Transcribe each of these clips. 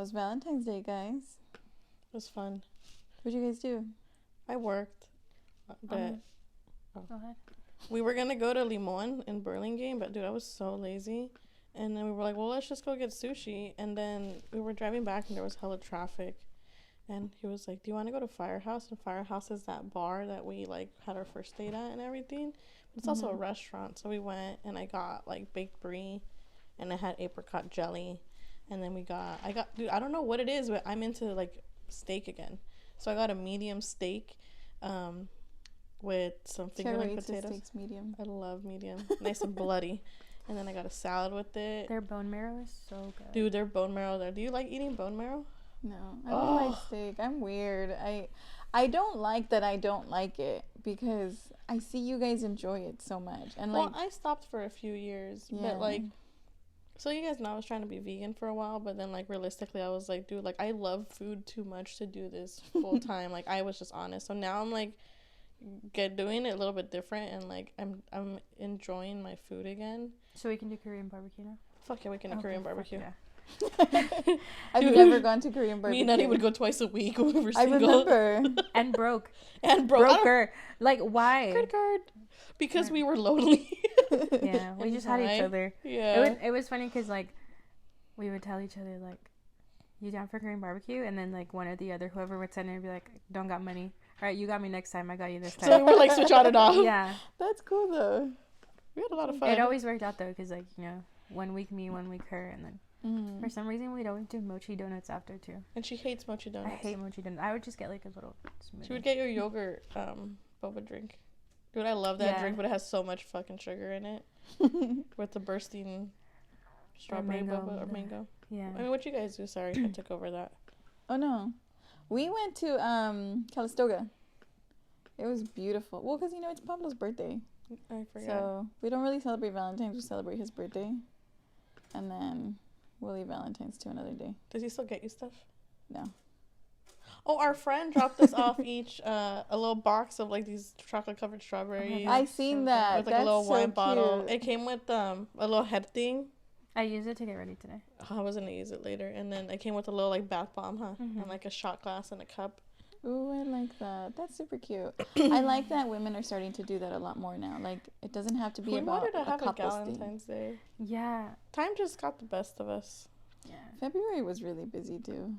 was Valentine's Day, guys? It was fun. What'd you guys do? I worked, but Go ahead. we were gonna go to Limon in Burlingame, but dude, I was so lazy. And then we were like, well, let's just go get sushi. And then we were driving back, and there was hella traffic. And he was like, do you want to go to Firehouse? And Firehouse is that bar that we, like, had our first date at and everything. But it's also a restaurant. So we went, and I got, like, baked brie, and I had apricot jelly. And then dude, I don't know what it is, but I'm into, like, steak again. So I got a medium steak with some finger-like potatoes. Steaks medium. I love medium. Nice and bloody. And then I got a salad with it. Their bone marrow is so good. Dude, their bone marrow there. Do you like eating bone marrow? No, I don't like steak. I'm weird. I don't like that I don't like it because I see you guys enjoy it so much. And well, I stopped for a few years. Yeah. But, like, so you guys know I was trying to be vegan for a while. But then, like, realistically, I was like, dude, like, I love food too much to do this full time. Like, I was just honest. So now I'm, like, doing it a little bit different. And, like, I'm enjoying my food again. So we can do Korean barbecue now? Fuck yeah, we can do Korean barbecue. Yeah. I've never gone to Korean barbecue. Me and Nani would go twice a week when we were I single. remember. And broke. Broke her. Like, why? Credit card. Because we were lonely. Yeah, we just had each other. Yeah. It was funny because, like, we would tell each other, like, you down for Korean barbecue? And then, like, one or the other, whoever would send it, would be like, don't got money. All right, you got me next time. I got you this time. So we were like, switch on and off. Yeah. That's cool, though. We had a lot of fun. It always worked out, though, because, like, you know, 1 week me, 1 week her, and then for some reason we'd always do mochi donuts after, too. And she hates mochi donuts. I hate mochi donuts. I would just get, like, a little smoothie. She would get your yogurt boba drink. Dude, I love that drink, but it has so much fucking sugar in it. With the bursting strawberry boba or mango. Yeah. I mean, what you guys do? Sorry, I took over that. Oh, no. We went to Calistoga. It was beautiful. Well, because, you know, it's Pablo's birthday. I forgot. So we don't really celebrate Valentine's. We celebrate his birthday. And then we'll leave Valentine's to another day. Does he still get you stuff? No. Oh, our friend dropped us off each a little box of, like, these chocolate-covered strawberries. I seen that. With, like, That's a little wine so bottle. cute. It came with a little head thing. I use it to get ready today. Oh, I was going to use it later. And then it came with a little, like, bath bomb, huh? And, like, a shot glass and a cup. Ooh, I like that. That's super cute. I like that women are starting to do that a lot more now. Like, it doesn't have to be about wanted to have a couple's Valentine's Day. Yeah. Time just got the best of us. Yeah. February was really busy, too.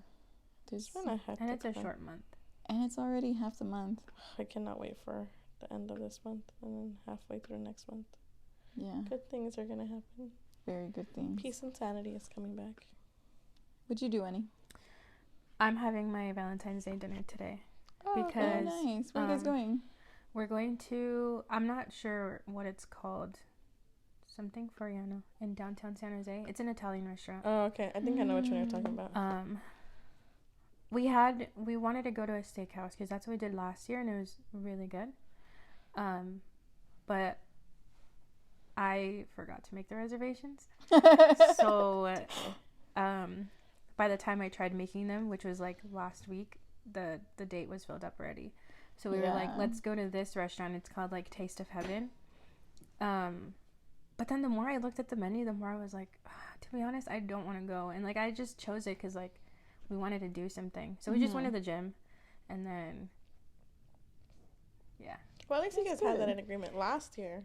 It's been a hectic And it's a one. short month. And it's already half the month. I cannot wait for the end of this month and then halfway through next month. Yeah. Good things are going to happen. Very good things. Peace and sanity is coming back. What'd you do, Annie? I'm having my Valentine's Day dinner today. Oh, Because, nice. Where are you guys going? We're going to, I'm not sure what it's called. Something Floriano in downtown San Jose. It's an Italian restaurant. Oh, okay. I think I know which one you're talking about. We wanted to go to a steakhouse because that's what we did last year and it was really good. But I forgot to make the reservations. So by the time I tried making them, which was like last week, the date was filled up already. So we were like, let's go to this restaurant. It's called like Taste of Heaven. But then the more I looked at the menu, the more I was like, to be honest, I don't want to go. And like I just chose it because like we wanted to do something. So we just went to the gym and then yeah. Well, at least you guys had that in agreement last year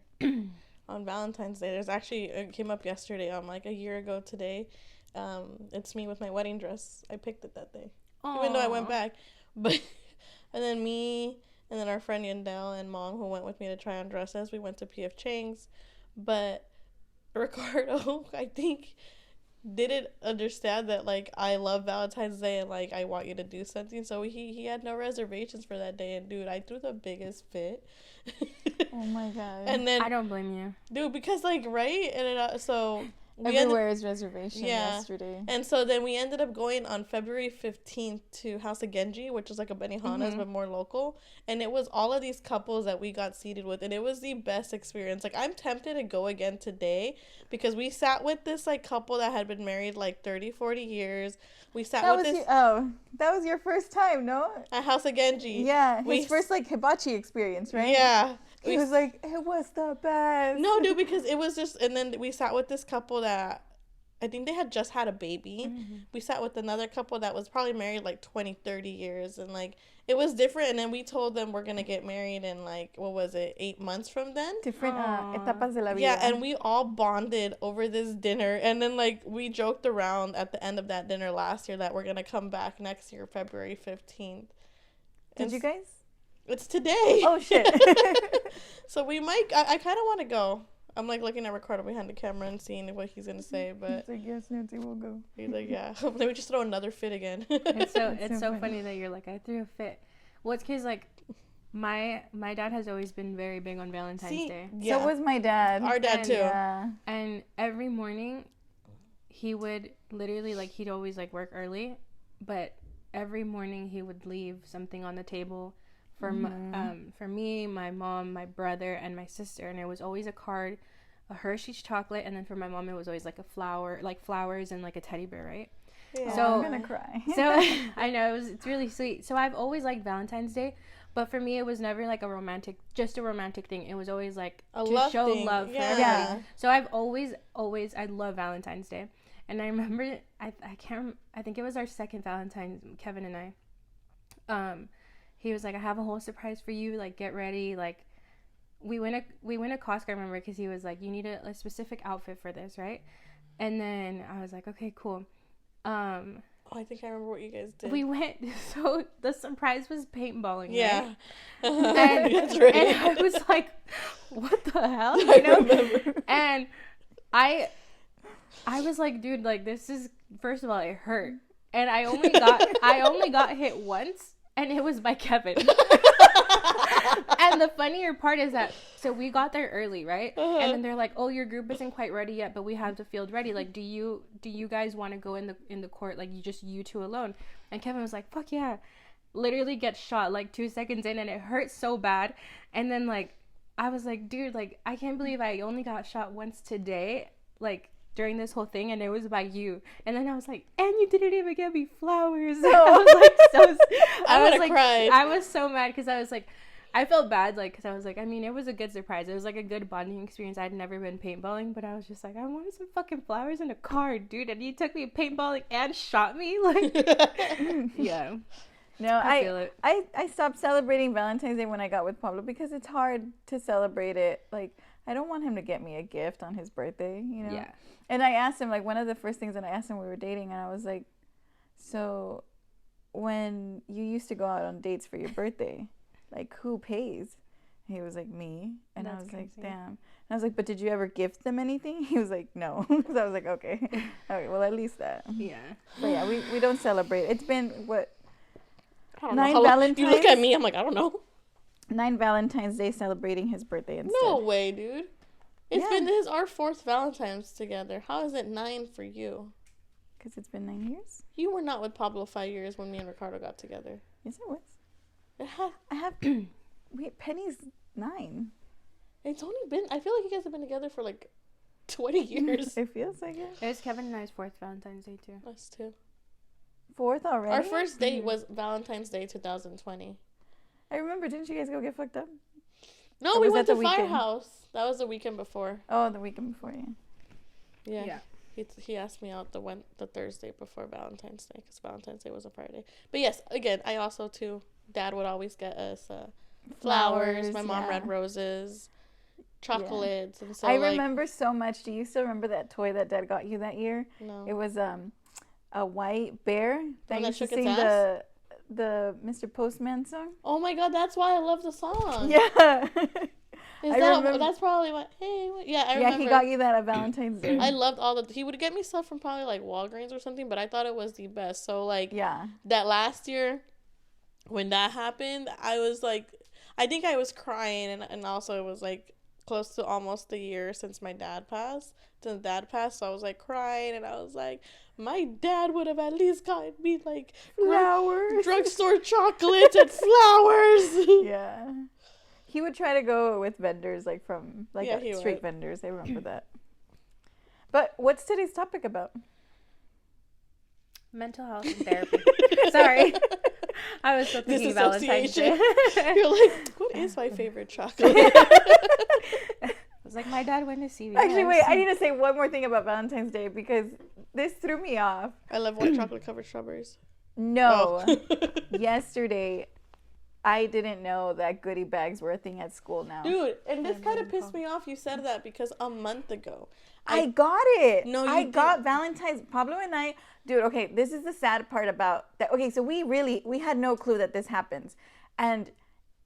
on Valentine's Day. There's actually, it came up yesterday, like a year ago today. It's me with my wedding dress. I picked it that day. Aww. Even though I went back. But, and then me, and then our friend Yandel and Mom, who went with me to try on dresses, we went to P.F. Chang's. But Ricardo, I think, didn't understand that, like, I love Valentine's Day and, like, I want you to do something. So he had no reservations for that day. And, dude, I threw the biggest fit. Oh, my God. And then, I don't blame you. Dude, because, like, right? And so... Everywhere is reservation yesterday. And so then we ended up going on February 15th to House of Genji, which is like a Benihana's, but more local. And it was all of these couples that we got seated with. And it was the best experience. Like, I'm tempted to go again today because we sat with this, like, couple that had been married, like, 30, 40 years. We sat with this... that was your first time, no? At House of Genji. Yeah, his first, like, hibachi experience, right? Yeah. He was like, it was the best. No, dude, because it was just, and then we sat with this couple that I think they had just had a baby. We sat with another couple that was probably married like 20, 30 years. And like, it was different. And then we told them we're going to get married in like, what was it, 8 months from then? Different etapas de la vida. Yeah, and we all bonded over this dinner. And then like, we joked around at the end of that dinner last year that we're going to come back next year, February 15th. Did you guys? It's today. Oh, shit. So we might, I kind of want to go. I'm like looking at Ricardo behind the camera and seeing what he's gonna say, but he's like, yes, Nancy, we'll go. He's like, yeah. Let me just throw another fit again. It's so funny that you're like, I threw a fit. Well, it's because like my dad has always been very big on Valentine's Day. Yeah. So was my dad. Our dad too. Yeah. And every morning, he would literally like he'd always like work early, but every morning he would leave something on the table for me, my mom, my brother, and my sister, and it was always a card, a Hershey's chocolate, and then for my mom it was always like a flower, like flowers and like a teddy bear, right? Yeah. So I'm gonna cry. So I know it's really sweet. So I've always liked Valentine's Day, but for me it was never like a romantic thing. It was always like to show love for everybody. Yeah. So I've always I love Valentine's Day, and I remember I think it was our second Valentine's, Kevin and I. He was like, I have a whole surprise for you. Like, get ready. Like, we went to Costco, I remember, because he was like, you need a specific outfit for this, right? And then I was like, okay, cool. I think I remember what you guys did. We went, so the surprise was paintballing, yeah. right? And, that's right. And I was like, what the hell? You know? Remember. And I was like, dude, like, this is, first of all, it hurt. And I only got hit once. And it was by Kevin. And the funnier part is that, so we got there early, right? And then they're like, oh, your group isn't quite ready yet, but we have the field ready. Like, do you guys want to go in the court? Like, you two alone? And Kevin was like, fuck yeah. Literally gets shot like 2 seconds in, and it hurt so bad. And then like, I was like, dude, like, I can't believe I only got shot once today. Like, during this whole thing, and it was by you. And then I was like, and you didn't even get me flowers. I was like, so I would have cried. I was so mad because I was like, I felt bad, like, because I was like, I mean, it was a good surprise. It was like a good bonding experience. I'd never been paintballing, but I was just like, I wanted some fucking flowers and a card, dude. And you took me paintballing and shot me, like, yeah. No, I feel it. I stopped celebrating Valentine's Day when I got with Pablo because it's hard to celebrate it. Like, I don't want him to get me a gift on his birthday, you know? Yeah. And I asked him, like, one of the first things that I asked him, we were dating, and I was like, so when you used to go out on dates for your birthday, like, who pays? And he was like, me. And That's I was crazy. like, damn. And I was like, but did you ever gift them anything? He was like, no. So I was like, okay. Okay, well, at least that. Yeah. But yeah, we don't celebrate. It's been, what, I don't 9 know. Valentine's? You look at me, I'm like, I don't know. 9 Valentine's Day celebrating his birthday instead. No way, dude. It's Yeah. been our 4th Valentine's together. How is it 9 for you? Because it's been 9 years? You were not with Pablo 5 years when me and Ricardo got together. Yes, it was. It had, I have, wait, Penny's 9. it's only been, I feel like you guys have been together for like 20 years. It feels like it. It was Kevin and I's 4th Valentine's Day, too. Us too. 4th already? Our first date was Valentine's Day 2020. I remember, didn't you guys go get fucked up? No, Or we was went that to the weekend? Firehouse. That was the weekend before. Oh, the weekend before, yeah. Yeah. He asked me out the Thursday before Valentine's Day because Valentine's Day was a Friday. But yes, again, I also too. Dad would always get us flowers. My mom yeah. read roses, chocolates, and so I like, remember so much. Do you still remember that toy that Dad got you that year? No. It was a white bear that One that used to shook its sing ass? the Mr. Postman song. Oh my God, that's why I love the song. Yeah. Is I that remember- that's probably what? Hey, yeah, I Yeah, remember. he got you that at Valentine's Day. I loved all the. He would get me stuff from probably like Walgreens or something, but I thought it was the best. So like, Yeah. that last year, when that happened, I was like, I think I was crying, and also it was like close to almost a year since my dad passed. So I was like crying, and I was like, my dad would have at least gotten me like Flowers. drugstore chocolates and flowers. Yeah. He would try to go with vendors, like from like Yeah, he street would. vendors. I remember that. But what's today's topic about? Mental health and therapy. Sorry. I was still thinking Valentine's Day. You're like, what is my favorite chocolate? was like, my dad went to CVS. Actually, wait, I need to say one more thing about Valentine's Day because this threw me off. I love white chocolate covered strawberries. No. Oh. Yesterday, I didn't know that goodie bags were a thing at school now. Dude, and this kind of pissed me off you said that because a month ago. I got it. No, you I got didn't. Valentine's. Pablo and I, dude, okay, this is the sad part about that. Okay, so we had no clue that this happens. And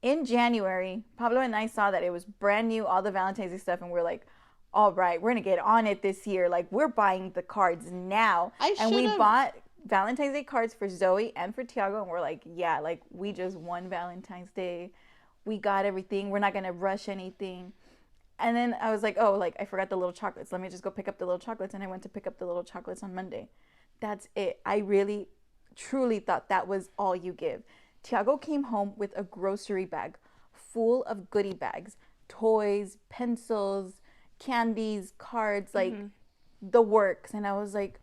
in January, Pablo and I saw that it was brand new, all the Valentine's Day stuff, and we're like, all right, we're going to get on it this year. Like, we're buying the cards now. And we bought Valentine's Day cards for Zoe and for Tiago, and we're like, yeah, like, we just won Valentine's Day. We got everything. We're not going to rush anything. And then I was like, oh, like, I forgot the little chocolates. Let me just go pick up the little chocolates. And I went to pick up the little chocolates on Monday. That's it. I really, truly thought that was all you give. Tiago came home with a grocery bag full of goodie bags, toys, pencils, candies, cards, like the works. And I was like,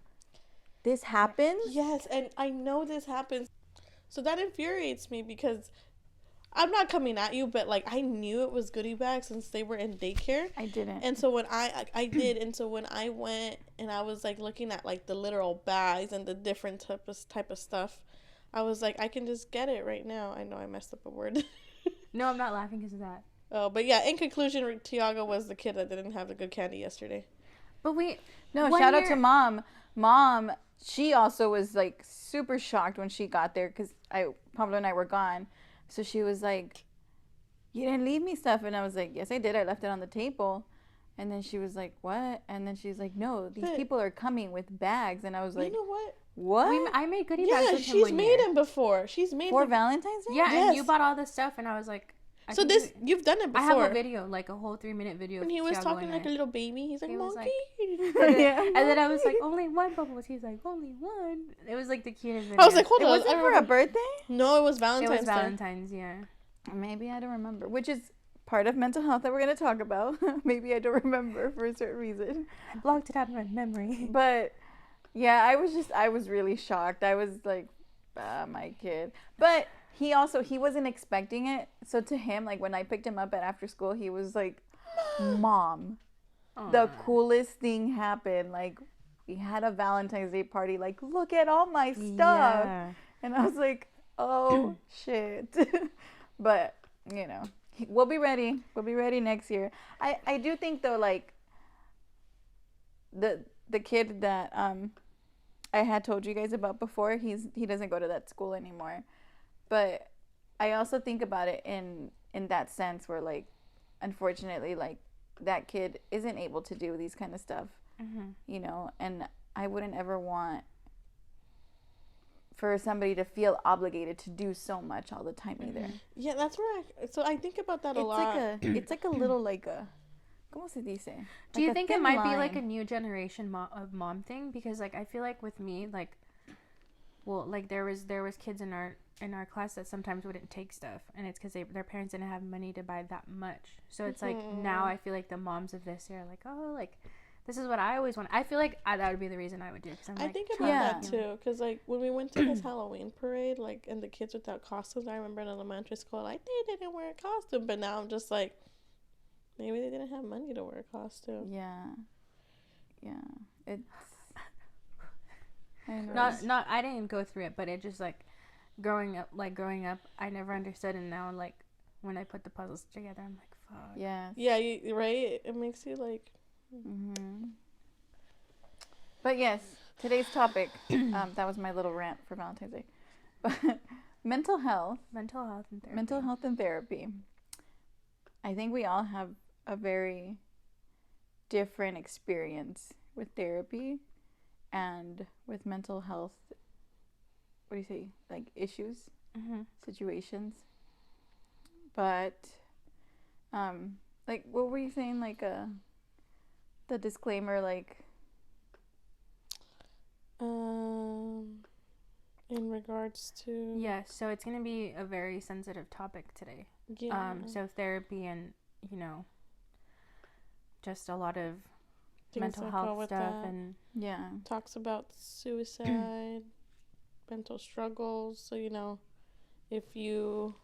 this happens? Yes, and I know this happens. So that infuriates me because I'm not coming at you, but like I knew it was goodie bags since they were in daycare. I didn't. And so when I did, and so when I went and I was like looking at like the literal bags and the different type of stuff, I was like, I can just get it right now. I know I messed up a word. No, I'm not laughing because of that. Oh, but yeah, in conclusion, Tiago was the kid that didn't have the good candy yesterday. But wait, no, shout out to mom. Mom, she also was like super shocked when she got there because Pablo and I were gone. So she was like, you didn't leave me stuff. And I was like, yes, I did. I left it on the table. And then she was like, what? And then she's like, no, these people are coming with bags. And I was like, you know what? What? I made goodie bags with him she's made them before. She's made for Valentine's Day? Yeah, Yes. and you bought all this stuff, and I was like, So you've done it before. I have a video, like a whole 3-minute video. When he was talking like a little baby, he's like, monkey. Yeah. And then I was like, only one bubbles. He's like, only one. It was like the cutest video. I was like, hold on. Was it for a birthday? No, it was Valentine's. It was Valentine's, yeah. Maybe I don't remember, which is part of mental health that we're going to talk about. Maybe I don't remember for a certain reason. I blocked it out of my memory. But yeah, I was really shocked. I was like, my kid. But he wasn't expecting it. So to him, like when I picked him up at after school, he was like, Mom, the coolest thing happened. Like we had a Valentine's Day party. Like, look at all my stuff. Yeah. And I was like, oh shit. But, you know, we'll be ready. We'll be ready next year. I do think though, like the kid that I had told you guys about before, he doesn't go to that school anymore. But I also think about it in that sense where, like, unfortunately, like, that kid isn't able to do these kind of stuff, you know, and I wouldn't ever want for somebody to feel obligated to do so much all the time either. Yeah, that's where I think about that a lot. It's like a little, like a, ¿cómo se dice? Do you think it might be like a new generation of mom thing? Because like I feel like with me, like, well, like there was kids in our class that sometimes wouldn't take stuff, and it's because their parents didn't have money to buy that much. So it's like now I feel like the moms of this year are like, oh, like this is what I always want. I feel like that would be the reason I would do it. Cause I think about that too, because like when we went to this Halloween parade, like, and the kids without costumes, I remember in elementary school, like they didn't wear a costume, but now I'm just like, maybe they didn't have money to wear a costume. Yeah. It's not. I didn't go through it, but it just like growing up, I never understood, and now like when I put the puzzles together, I'm like, fuck. Yeah. Yeah, right. It makes you like. But yes, today's topic. That was my little rant for Valentine's Day. But mental health and therapy. I think we all have a very different experience with therapy and with mental health. What do you say? Like issues, situations. But, like, what were you saying? Like the disclaimer, like. In regards to. Yeah, so it's gonna be a very sensitive topic today. Yeah. So therapy and, you know, just a lot of things mental health stuff that. and Talks about suicide, mental struggles. So, you know, if you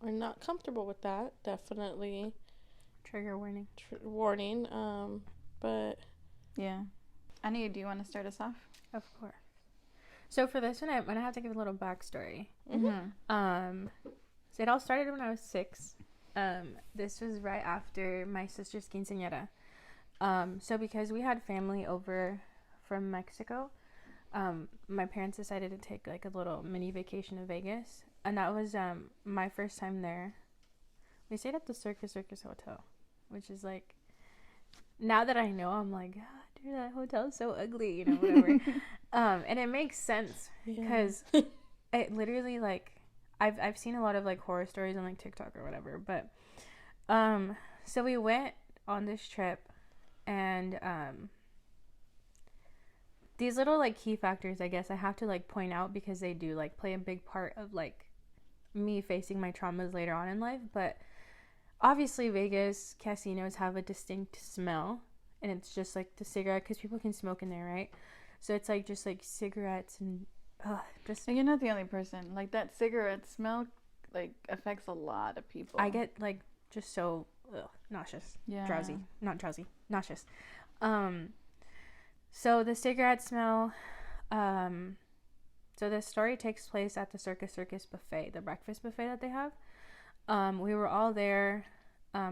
are not comfortable with that, definitely Trigger warning. Warning. But Yeah. Annie, do you want to start us off? Of course. So for this one, I'm gonna have to give a little backstory. So it all started when I was 6. This was right after my sister's quinceañera. So because we had family over from Mexico, my parents decided to take like a little mini vacation to Vegas, and that was my first time there. We stayed at the Circus Hotel, which is like, now that I know, I'm like, dude, that hotel's so ugly, you know, whatever. And it makes sense because it literally, like, I've seen a lot of like horror stories on like TikTok or whatever, but so we went on this trip, and these little like key factors, I guess I have to like point out because they do like play a big part of like me facing my traumas later on in life. But obviously Vegas casinos have a distinct smell, and it's just like the cigarette, because people can smoke in there, right? So it's like just like cigarettes and just. And you're not the only person. Like, that cigarette smell like affects a lot of people. I get like just so nauseous. Yeah. Nauseous. So the cigarette smell. So the story takes place at the Circus buffet, the breakfast buffet that they have. We were all there,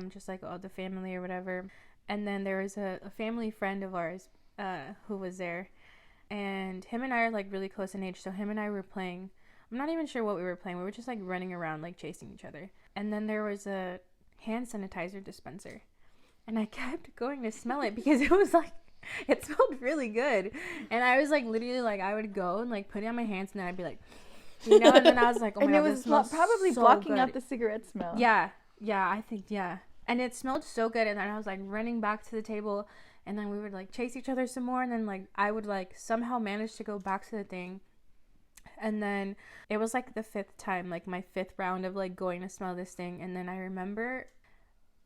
just like all the family or whatever. And then there was a family friend of ours who was there. And him and I are like really close in age. So him and I were playing. I'm not even sure what we were playing. We were just like running around, like chasing each other. And then there was a hand sanitizer dispenser. And I kept going to smell it because it was like, it smelled really good. And I was like, literally, like, I would go and like put it on my hands, and then I'd be like, you know, and then I was like, oh my and God, it was this smells probably so blocking good. out the cigarette smell. Yeah, I think, yeah. And it smelled so good. And then I was like running back to the table, and then we would like chase each other some more. And then like I would like somehow manage to go back to the thing. And then it was like the 5th time, like my 5th round of like going to smell this thing. And then I remember,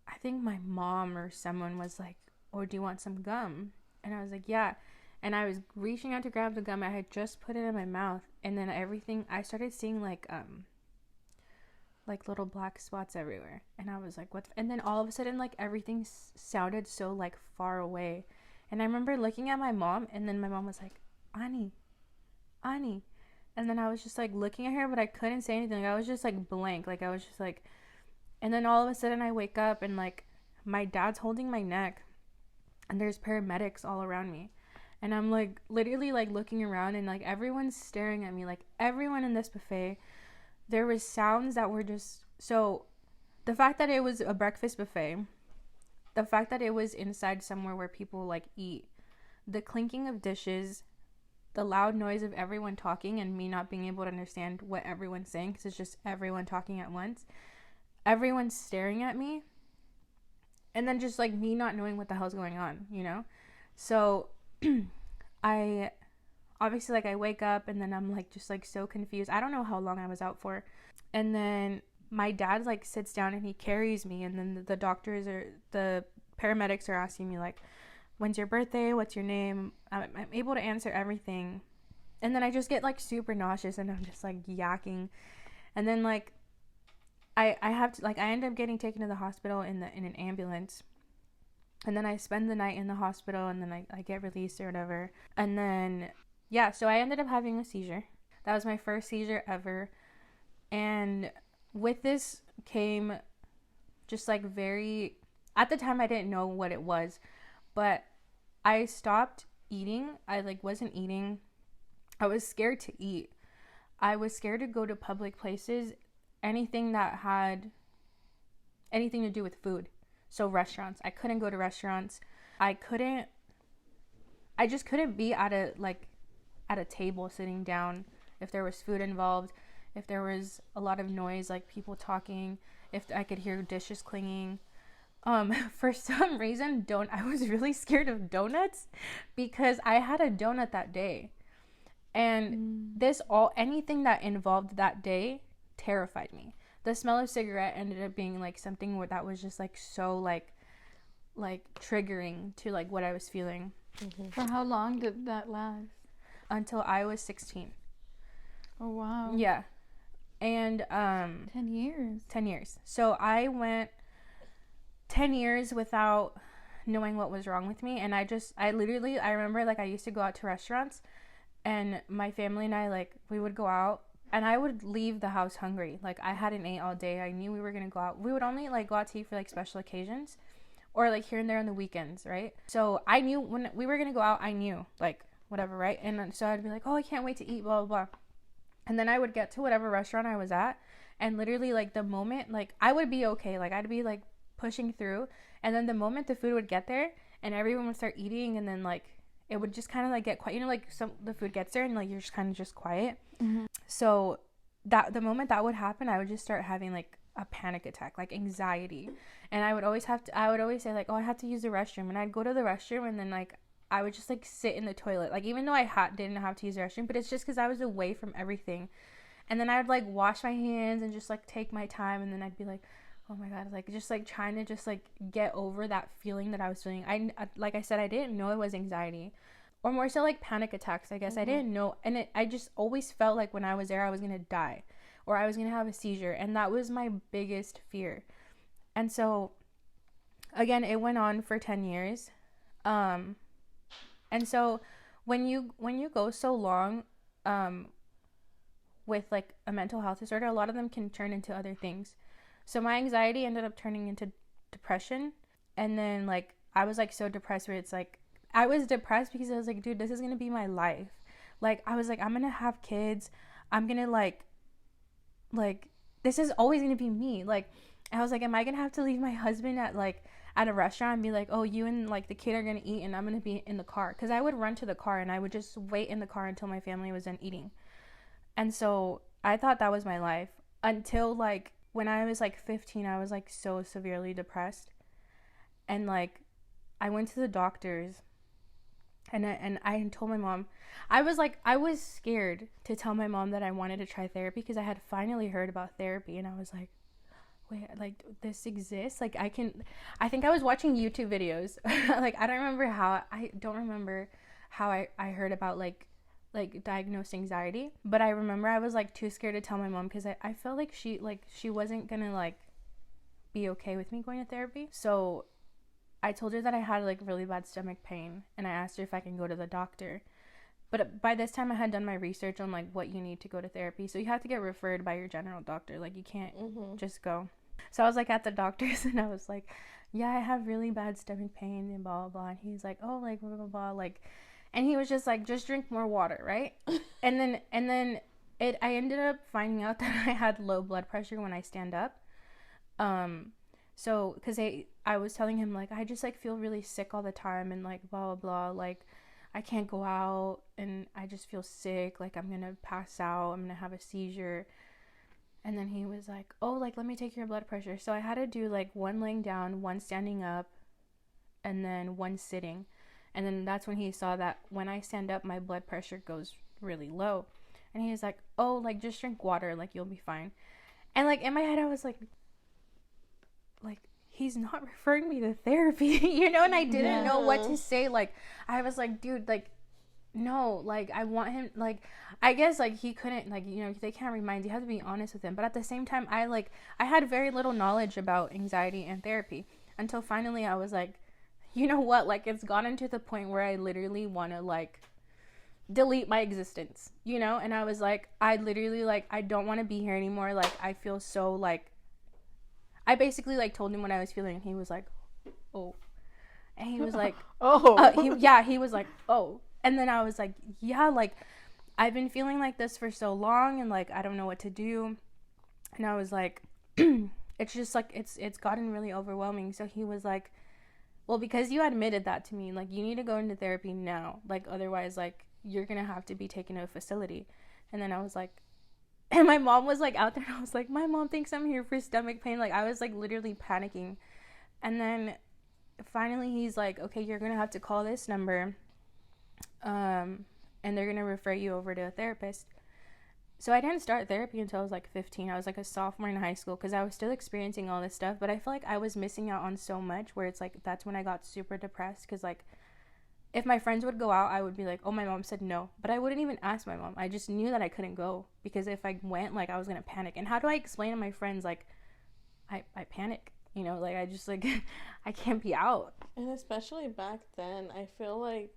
I think my mom or someone was like, oh, do you want some gum? And I was like, yeah. And I was reaching out to grab the gum. I had just put it in my mouth. And then everything, I started seeing like little black spots everywhere. And I was like, what? And then all of a sudden, like everything sounded so like far away. And I remember looking at my mom, and then my mom was like, Ani. And then I was just like looking at her, but I couldn't say anything. Like, I was just like blank. Like I was just like, and then all of a sudden I wake up, and like my dad's holding my neck, and there's paramedics all around me. And I'm like literally like looking around, and like everyone's staring at me, like everyone in this buffet. There was sounds that were just, so the fact that it was a breakfast buffet, the fact that it was inside somewhere where people like eat, the clinking of dishes, the loud noise of everyone talking and me not being able to understand what everyone's saying because it's just everyone talking at once, everyone's staring at me, and then just like me not knowing what the hell's going on, you know? So I obviously, like, I wake up, and then I'm like just like so confused. I don't know how long I was out for. And then my dad like sits down and he carries me, and then the doctors or the paramedics are asking me like, when's your birthday, what's your name? I'm able to answer everything. And then I just get like super nauseous, and I'm just like yakking. And then like I have to, like, I end up getting taken to the hospital in an ambulance. And then I spend the night in the hospital, and then I get released or whatever. And then, yeah, so I ended up having a seizure. That was my first seizure ever. And with this came just like very, at the time I didn't know what it was, but I stopped eating. I like wasn't eating. I was scared to eat. I was scared to go to public places, anything that had anything to do with food. So restaurants, I couldn't go to restaurants. I just couldn't be at a table sitting down if there was food involved, if there was a lot of noise, like people talking, if I could hear dishes clanging. For some reason, I was really scared of donuts because I had a donut that day. And anything that involved that day terrified me. The smell of cigarette ended up being like something that was just like so like triggering to like what I was feeling. Mm-hmm. For how long did that last? Until I was 16. Oh wow. 10 years without knowing what was wrong with me. And I remember, like, I used to go out to restaurants, and my family and I, like, we would go out, and I would leave the house hungry. Like, I hadn't ate all day. I knew we were going to go out. We would only, like, go out to eat for, like, special occasions, or, like, here and there on the weekends, right? So I knew when we were going to go out, I knew, like, whatever, right? And so I'd be like, oh, I can't wait to eat, blah, blah, blah. And then I would get to whatever restaurant I was at, and literally, like, the moment, like, I would be okay. Like, I'd be, like, pushing through, and then the moment the food would get there, and everyone would start eating, and then, like, it would just kind of, like, get quiet. You know, like, the food gets there, and, like, you're just kind of just quiet. Mm-hmm. So that the moment that would happen, I would just start having, like, a panic attack, like, anxiety. And I would always say, like, oh, I have to use the restroom. And I'd go to the restroom, and then, like, I would just, like, sit in the toilet. Like, even though I didn't have to use the restroom, but it's just because I was away from everything. And then I'd, like, wash my hands and just, like, take my time. And then I'd be like, oh my God, like, just, like, trying to just, like, get over that feeling that I was feeling. Like I said, I didn't know it was anxiety, or more so, like, panic attacks, I guess. I didn't know. And I just always felt like when I was there, I was going to die, or I was going to have a seizure. And that was my biggest fear. And so, again, it went on for 10 years. And so when you go so long, with, like, a mental health disorder, a lot of them can turn into other things. So my anxiety ended up turning into depression. And then, like, I was, like, so depressed where it's, like, I was depressed because I was like, dude, this is going to be my life. Like, I was like, I'm going to have kids. I'm going to, like, this is always going to be me. Like, I was like, am I going to have to leave my husband at a restaurant and be like, oh, you and, like, the kid are going to eat, and I'm going to be in the car? Because I would run to the car, and I would just wait in the car until my family was done eating. And so I thought that was my life until, like, when I was, like, 15, I was, like, so severely depressed. And, like, I went to the doctors, and I told my mom. I was scared to tell my mom that I wanted to try therapy, because I had finally heard about therapy, and I was like, wait, like, this exists? Like, I think I was watching YouTube videos. Like, I don't remember how I heard about, like diagnosed anxiety, but I remember I was, like, too scared to tell my mom, because I felt like she wasn't gonna, like, be okay with me going to therapy. So I told her that I had, like, really bad stomach pain, and I asked her if I can go to the doctor. But by this time I had done my research on, like, what you need to go to therapy. So you have to get referred by your general doctor. Like, you can't just go. So I was, like, at the doctor's, and I was like, yeah, I have really bad stomach pain and blah, blah, blah. And he's like, oh, like, blah, blah, blah, like, and he was just like, just drink more water, right? and then I ended up finding out that I had low blood pressure when I stand up. So, because I was telling him, like, I just, like, feel really sick all the time, and, like, blah, blah, blah, like, I can't go out, and I just feel sick, like, I'm gonna pass out, I'm gonna have a seizure. And then he was like, oh, like, let me take your blood pressure. So I had to do, like, 1 laying down, 1 standing up, and then 1 sitting. And then that's when he saw that when I stand up, my blood pressure goes really low. And he was like, oh, like, just drink water, like, you'll be fine. And, like, in my head, I was like, he's not referring me to therapy, you know? And I didn't know what to say. Like, I was like, dude, like, no, like, I want him, like, I guess, like, he couldn't, like, you know, they can't remind you. You have to be honest with him. But at the same time, I had very little knowledge about anxiety and therapy until finally I was like, you know what, like, it's gotten to the point where I literally want to, like, delete my existence, you know? And I was like, I literally, like, I don't want to be here anymore. Like, I feel so, like, I basically, like, told him what I was feeling, and he was like, oh. And he was like, he was like, oh. And then I was like, yeah, like, I've been feeling like this for so long, and, like, I don't know what to do. And I was like, it's just, like, it's gotten really overwhelming. So he was like, well, because you admitted that to me, like, you need to go into therapy now. Like, otherwise, like, you're going to have to be taken to a facility. And then I was like, and my mom was, like, out there, and I was like, my mom thinks I'm here for stomach pain. Like, I was, like, literally panicking. And then finally he's like, okay, you're going to have to call this number, and they're going to refer you over to a therapist. So I didn't start therapy until I was, like, 15. I was, like, a sophomore in high school, because I was still experiencing all this stuff. But I feel like I was missing out on so much, where it's, like, that's when I got super depressed. Because, like, if my friends would go out, I would be like, oh, my mom said no. But I wouldn't even ask my mom. I just knew that I couldn't go, because if I went, like, I was going to panic. And how do I explain to my friends, like, I panic? You know, like I just like I can't be out. And especially back then, I feel like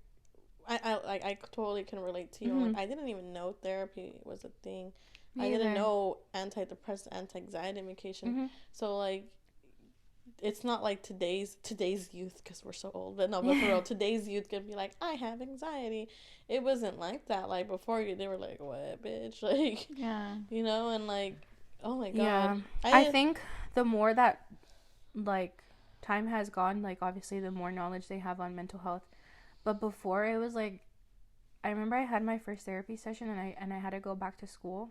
I totally can relate to you. Mm-hmm. Like, I didn't even know therapy was a thing. Me I didn't either. know antidepressant, anti-anxiety medication. Mm-hmm. So like, it's not like today's youth, because we're so old. But no, but for real, today's youth could be like, I have anxiety. It wasn't like that. Like before you, they were like, what, bitch? Like, Yeah. you know, and like, oh my god. Yeah. I think the more that like time has gone, like obviously the more knowledge they have on mental health. But before it was like, I remember I had my first therapy session and I had to go back to school.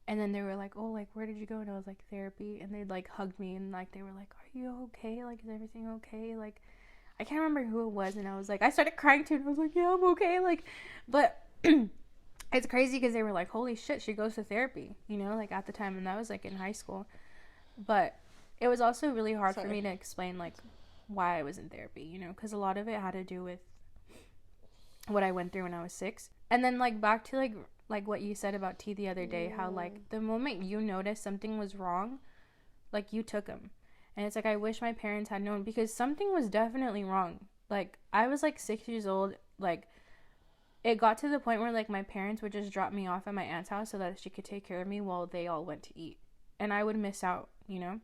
And then they were like, oh, like, where did you go? And I was like, therapy. And they'd like hugged me and like they were like, are you okay? Like, is everything okay? Like, I can't remember who it was. And I was like, I started crying too. And I was like, yeah, I'm okay. Like, but it's crazy because they were like, holy shit, she goes to therapy, you know, like at the time. And that was like in high school. But it was also really hard for me to explain like why I was in therapy, you know, because a lot of it had to do with what I went through when I was 6. And then like back to like what you said about T the other day, how like the moment you noticed something was wrong, like you took him. And it's like, I wish my parents had known, because something was definitely wrong. Like I was like 6 years old. Like it got to the point where like my parents would just drop me off at my aunt's house so that she could take care of me while they all went to eat, and I would miss out, you know.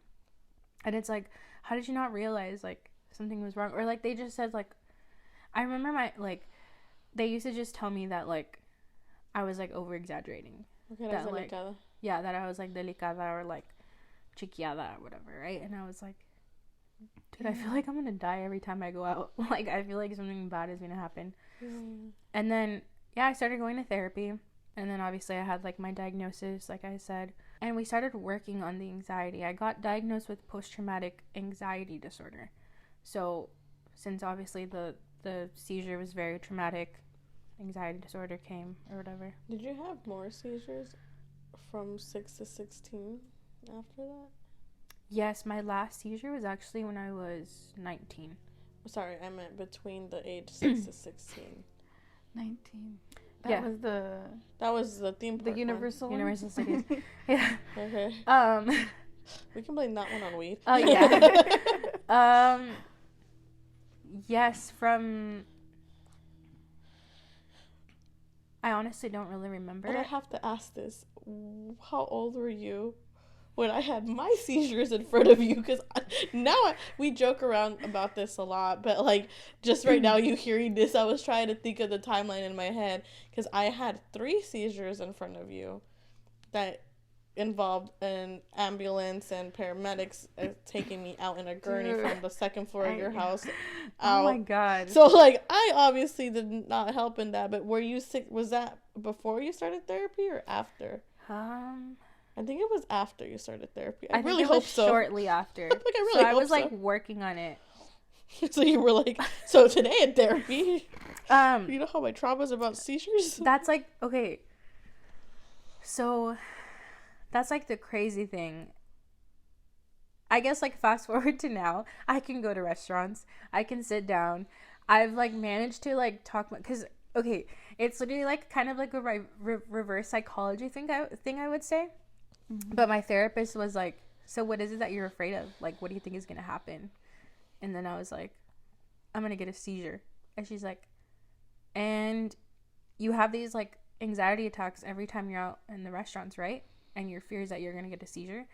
And it's like, how did you not realize like something was wrong? Or like they just said like, I remember my like they used to just tell me that like I was like over exaggerating. Okay, that like delicada. Yeah, that I was like delicada or like chiquiada or whatever, right? And I was like, dude, I feel like I'm gonna die every time I go out. Like I feel like something bad is gonna happen. And then yeah, I started going to therapy, and then obviously I had like my diagnosis, like I said, and we started working on the anxiety. I got diagnosed with post-traumatic anxiety disorder. So since obviously the seizure was very traumatic, anxiety disorder came or whatever. Did you have more seizures from 6 to 16 after that? Yes, my last seizure was actually when I was 19. Sorry, I meant between the age 6 to 16. 19. That was the theme park. The Universal Studios. Yeah. Okay. We can blame that one on weed. Oh yeah. Yes, from. I honestly don't really remember. But I have to ask this: how old were you when I had my seizures in front of you? Because we joke around about this a lot, but like just right now, you hearing this, I was trying to think of the timeline in my head, because I had 3 seizures in front of you that involved an ambulance and paramedics taking me out in a gurney from the second floor of your house out. Oh my god. So like I obviously did not help in that, but were you sick? Was that before you started therapy or after? I think it was after you started therapy. I really hope so. Shortly after. Like I really so I hope was like working on it. So you were like, so today in therapy, you know how my trauma's about seizures? That's like, okay. So that's like the crazy thing. I guess like fast forward to now, I can go to restaurants. I can sit down. I've like managed to like talk, because okay, it's literally like kind of like a reverse psychology thing I would say. Mm-hmm. But my therapist was like, so what is it that you're afraid of? Like, what do you think is going to happen? And then I was like, I'm going to get a seizure. And she's like, and you have these like anxiety attacks every time you're out in the restaurants, right? And your fear is that you're going to get a seizure.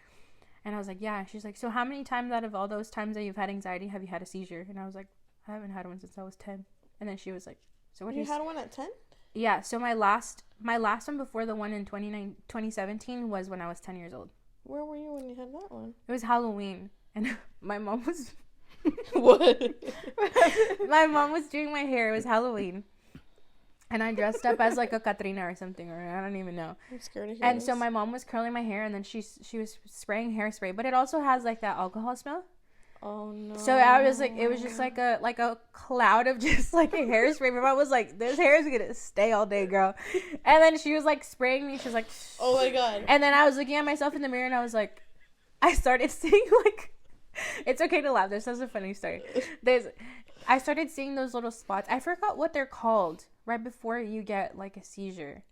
And I was like, yeah. And she's like, so how many times out of all those times that you've had anxiety have you had a seizure? And I was like, I haven't had one since I was 10. And then she was like, so what? You had one at 10? Yeah. So my last one before the one in 2017 was when I was 10 years old. Where were you when you had that one? It was Halloween, and my mom was what? My mom was doing my hair. It was Halloween, and I dressed up as like a Katrina or something, or I don't even know. I'm scared to hear And this. so my mom was curling my hair, and then she was spraying hairspray, but it also has like that alcohol smell. Oh no. So I was like, it was just like a cloud of just like a hairspray. My mom was like, this hair is gonna stay all day, girl. And then she was like spraying me. She was like, oh my god. And then I was looking at myself in the mirror, and I was like, I started seeing like, it's okay to laugh. This is a funny story. I started seeing those little spots. I forgot what they're called right before you get like a seizure.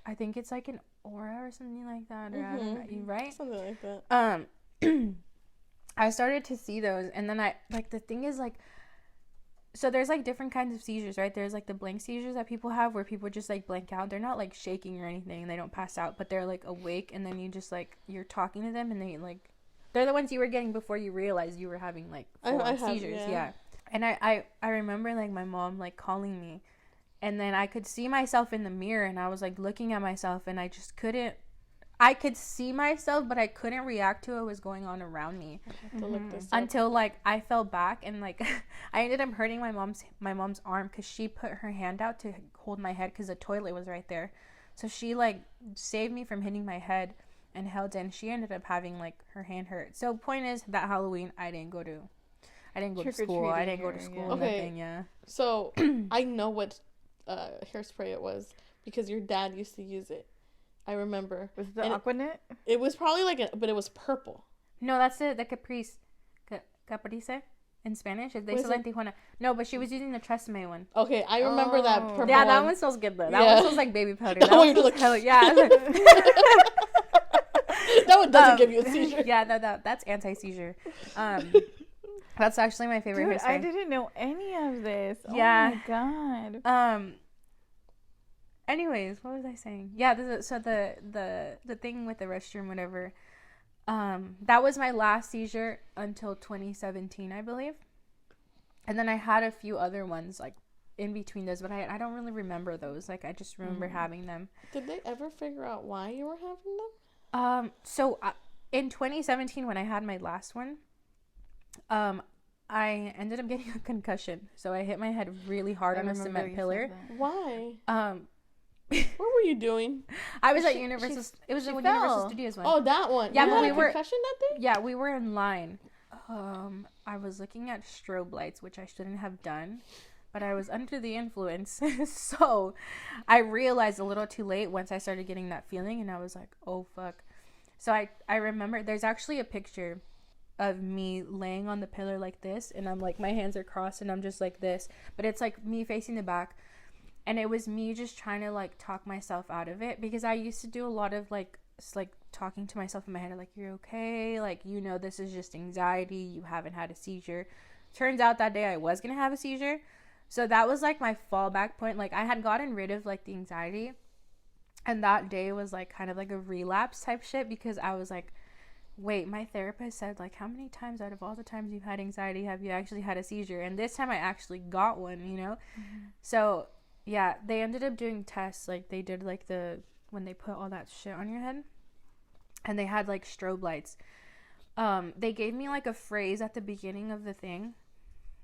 I think it's like an aura or something like that. Or I don't know, right? Something like that. I started to see those, and then I like the thing is like, so there's like different kinds of seizures, right? There's like the blank seizures that people have where people just like blank out. They're not like shaking or anything, and they don't pass out, but they're like awake, and then you just like you're talking to them, and they like they're the ones you were getting before you realized you were having like full seizures. Yeah. And I remember like my mom like calling me, and then I could see myself in the mirror, and I was like looking at myself, and I just couldn't. I could see myself, but I couldn't react to what was going on around me until like I fell back, and like I ended up hurting my mom's arm because she put her hand out to hold my head because the toilet was right there. So she like saved me from hitting my head and held in. She ended up having like her hand hurt. So point is that Halloween I didn't go to school. I didn't go to school. Yeah. Okay. Nothing. Yeah. So I know what hairspray it was because your dad used to use it. I remember. Was it the Aquanet? It was probably but it was purple. No, that's it. The Caprice. Caprice in Spanish. They sell in Tijuana. No, but she was using the Tresemme one. Okay, I remember that purple Yeah, that one smells good though. That one smells like baby powder. That one smells yeah. That one doesn't give you a seizure. Yeah, that's anti-seizure. That's actually my favorite hairspray. I didn't know any of this. Yeah. Oh my god. Anyways, what was I saying? Yeah, the thing with the restroom, whatever. That was my last seizure until 2017, I believe. And then I had a few other ones like in between those, but I don't really remember those. Like I just remember having them. Did they ever figure out why you were having them? So in 2017 when I had my last one, I ended up getting a concussion. So I hit my head really hard on a cement pillar. Why? What were you doing? I was at Universal. It was the Universal Studios one. Oh, that one. Yeah, but we were concussion that day. Yeah, we were in line. I was looking at strobe lights, which I shouldn't have done, but I was under the influence. So I realized a little too late once I started getting that feeling, and I was like, "Oh fuck." So I remember there's actually a picture of me laying on the pillar like this, and I'm like my hands are crossed, and I'm just like this, but it's like me facing the back. And it was me just trying to like talk myself out of it because I used to do a lot of like talking to myself in my head, like, you're okay, like, you know, this is just anxiety, you haven't had a seizure. Turns out that day I was gonna have a seizure, so that was like my fallback point. Like I had gotten rid of like the anxiety, and that day was like kind of like a relapse type shit because I was like, wait, my therapist said like, how many times out of all the times you've had anxiety have you actually had a seizure? And this time I actually got one, you know. So yeah, they ended up doing tests. Like they did like when they put all that shit on your head, and they had like strobe lights. They gave me like a phrase at the beginning of the thing,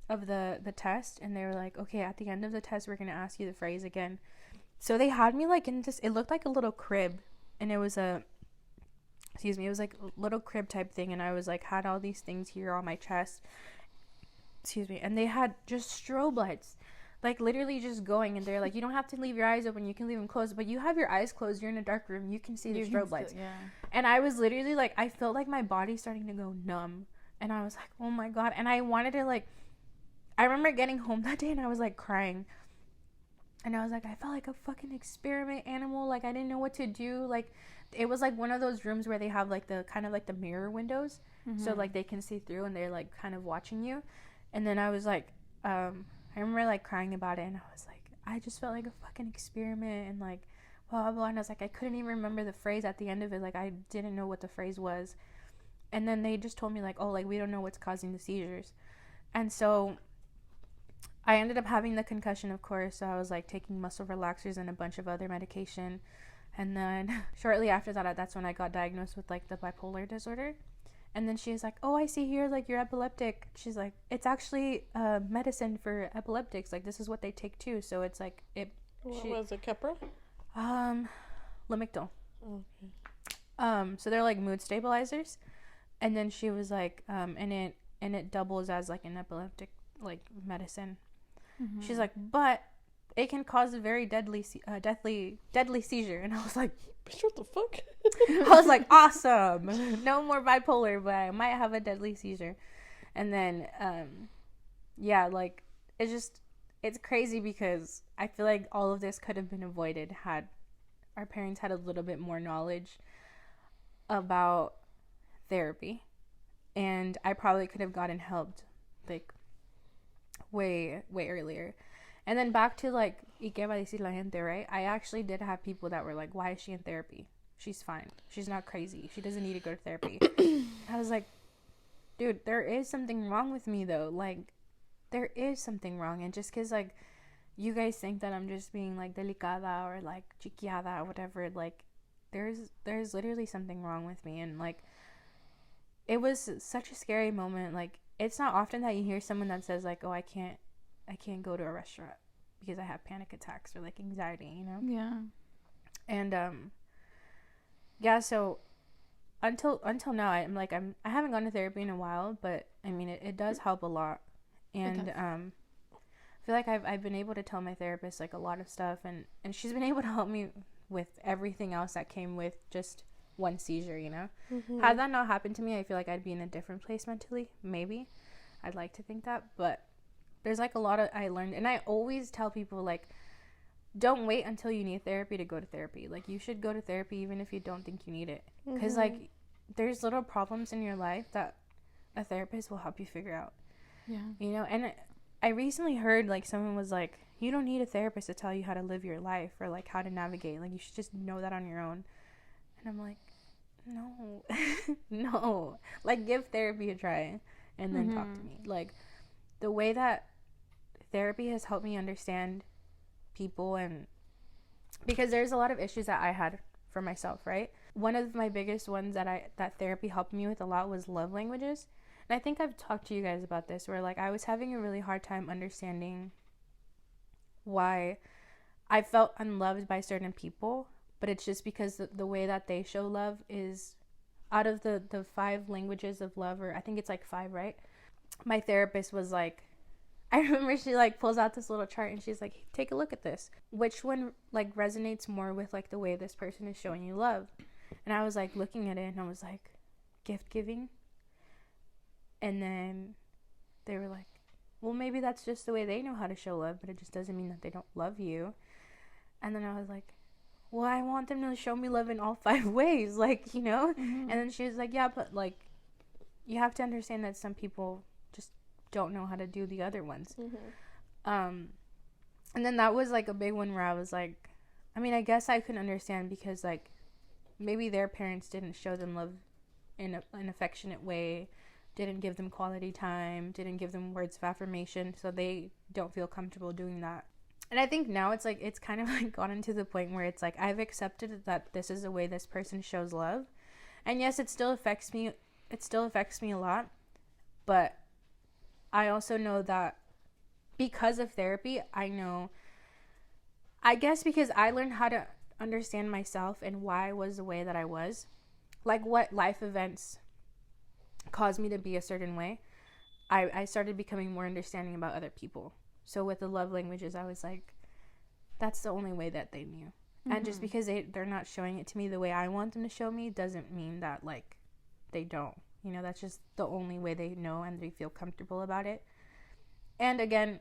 of the test, and they were like, okay, at the end of the test we're gonna ask you the phrase again. So they had me like in this, it looked like a little crib, and it was it was like a little crib type thing, and I was like had all these things here on my chest, and they had just strobe lights like literally just going, and they're like, you don't have to leave your eyes open, you can leave them closed, but you have your eyes closed, you're in a dark room, you can see the strobe lights. And I was literally like, I felt like my body starting to go numb, and I was like, oh my god. And I wanted to like, I remember getting home that day and I was like crying, and I was like, I felt like a fucking experiment animal, like I didn't know what to do. Like it was like one of those rooms where they have like the kind of like the mirror windows, so like they can see through, and they're like kind of watching you. And then I was like, I remember like crying about it, and I was like, I just felt like a fucking experiment, and like blah blah blah. And I was like, I couldn't even remember the phrase at the end of it, like I didn't know what the phrase was. And then they just told me like, oh, like we don't know what's causing the seizures. And so I ended up having the concussion, of course. So I was like taking muscle relaxers and a bunch of other medication. And then shortly after that, that's when I got diagnosed with like the bipolar disorder. And then she was like, oh, I see here, like, you're epileptic. She's like, it's actually medicine for epileptics. Like, this is what they take, too. So it's like, What was it, Keppra? Lamictal. Okay. So they're, like, mood stabilizers. And then she was like, and it doubles as, like, an epileptic, like, medicine. She's like, but it can cause a very deadly seizure. And I was like, bitch, what the fuck? I was like, awesome. No more bipolar, but I might have a deadly seizure. And then, yeah, like, it's crazy because I feel like all of this could have been avoided had our parents had a little bit more knowledge about therapy And I probably could have gotten helped like way earlier. And then back to like ¿Y qué va a decir la gente, right? I actually did have people that were like, why is she in therapy? She's fine. She's not crazy. She doesn't need to go to therapy. I was like, dude, there is something wrong with me though. Like, there is something wrong. And just because like you guys think that I'm just being like delicada or like chiquiada or whatever, like there's literally something wrong with me. And like it was such a scary moment. Like, it's not often that you hear someone that says like, oh, I can't go to a restaurant because I have panic attacks or like anxiety, you know? Yeah. And yeah, so until now I haven't gone to therapy in a while, but I mean it does help a lot. And I feel like I've been able to tell my therapist like a lot of stuff, and she's been able to help me with everything else that came with just one seizure, you know? Mm-hmm. Had that not happened to me, I feel like I'd be in a different place mentally. Maybe. I'd like to think that. But there's like a lot of I learned, and I always tell people like, don't wait until you need therapy to go to therapy. Like, you should go to therapy even if you don't think you need it. Because like there's little problems in your life that a therapist will help you figure out. Yeah. You know, and I recently heard like someone was like, you don't need a therapist to tell you how to live your life or like how to navigate. Like, you should just know that on your own. And I'm like, no. No. Like, give therapy a try and then talk to me. Like, the way that therapy has helped me understand people, and because there's a lot of issues that I had for myself, right? One of my biggest ones that therapy helped me with a lot was love languages. And I think I've talked to you guys about this, where like I was having a really hard time understanding why I felt unloved by certain people, but it's just because the way that they show love is out of the 5 languages of love, or I think it's like 5, right? My therapist was like, I remember she like pulls out this little chart and she's like, take a look at this. Which one like resonates more with like the way this person is showing you love? And I was like looking at it and I was like, gift giving. And then they were like, well, maybe that's just the way they know how to show love, but it just doesn't mean that they don't love you. And then I was like, well, I want them to show me love in all 5 ways, like, you know? And then she was like, yeah, but like, you have to understand that some people just don't know how to do the other ones. And then that was like a big one where I was like, I mean, I guess I could understand because like maybe their parents didn't show them love in an affectionate way, didn't give them quality time, didn't give them words of affirmation, so they don't feel comfortable doing that. And I think now it's like, it's kind of like gotten to the point where it's like, I've accepted that this is the way this person shows love. And yes, it still affects me a lot, but I also know that because of therapy, I guess because I learned how to understand myself and why I was the way that I was, like what life events caused me to be a certain way, I started becoming more understanding about other people. So with the love languages, I was like, that's the only way that they knew. And just because they're not showing it to me the way I want them to show me doesn't mean that like they don't. You know, that's just the only way they know and they feel comfortable about it. And again,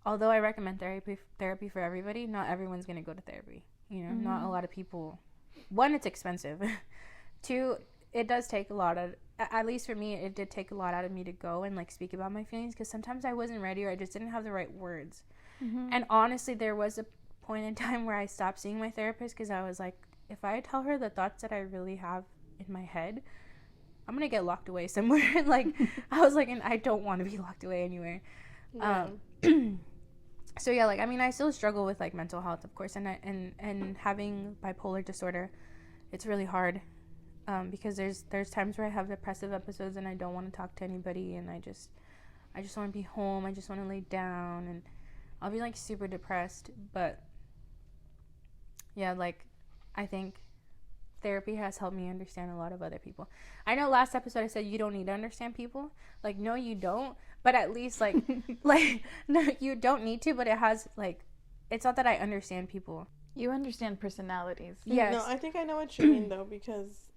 although I recommend therapy for everybody, not everyone's going to go to therapy. You know, not a lot of people. 1, it's expensive. 2, it does take a lot of, at least for me, it did take a lot out of me to go and like speak about my feelings, because sometimes I wasn't ready or I just didn't have the right words. And honestly, there was a point in time where I stopped seeing my therapist because I was like, if I tell her the thoughts that I really have in my head, I'm gonna get locked away somewhere. Like, I was like, and I don't want to be locked away anywhere. Yeah. So yeah, like, I mean, I still struggle with like mental health, of course, and having bipolar disorder, it's really hard, because there's times where I have depressive episodes and I don't want to talk to anybody, and I just want to be home. I just want to lay down, and I'll be like super depressed. But yeah, like, I think therapy has helped me understand a lot of other people. I know last episode I said you don't need to understand people. Like, no, you don't. But at least like like, no, you don't need to. But it has like, it's not that I understand people. You understand personalities. Yes. No, I think I know what you mean though, because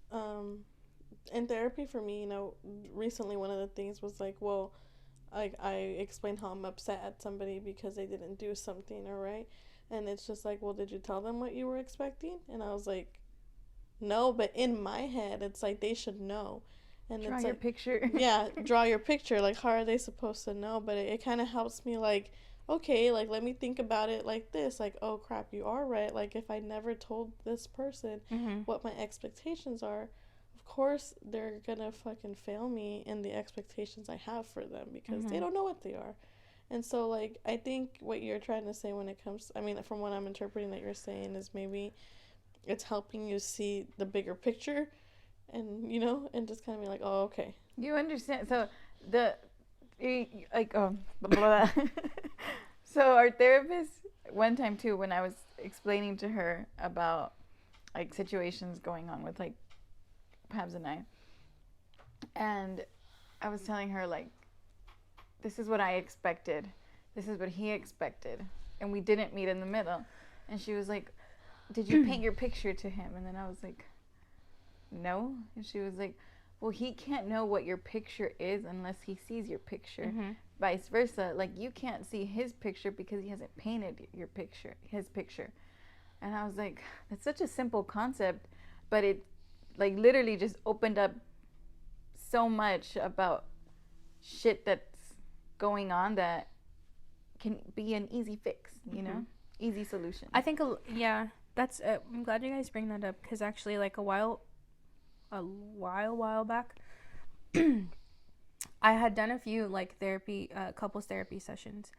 in therapy for me, you know, recently one of the things was like, well, like I explained how I'm upset at somebody because they didn't do something, all right? And it's just like, well, did you tell them what you were expecting? And I was like, no, but in my head, it's like they should know. And draw it's your like, picture. yeah, draw your picture. Like, how are they supposed to know? But it kind of helps me, like, okay, like, let me think about it like this. Like, oh, crap, you are right. Like, if I never told this person what my expectations are, of course they're gonna fucking fail me in the expectations I have for them because they don't know what they are. And so, like, I think what you're trying to say when it comes, I mean, from what I'm interpreting that you're saying is maybe it's helping you see the bigger picture and, you know, and just kind of be like, oh, okay. You understand? So like, blah, blah, blah. So our therapist, one time too, when I was explaining to her about like situations going on with like Pabs and I, and I was telling her like, this is what I expected, this is what he expected, and we didn't meet in the middle. And she was like, did you paint your picture to him? And then I was like, no. And she was like, well, he can't know what your picture is unless he sees your picture. Vice versa, like you can't see his picture because he hasn't painted his picture. And I was like, that's such a simple concept, but it like literally just opened up so much about shit that's going on that can be an easy fix, you know, easy solution. I think, yeah, that's. I'm glad you guys bring that up because actually, like a while back, I had done a few like therapy, couples therapy sessions,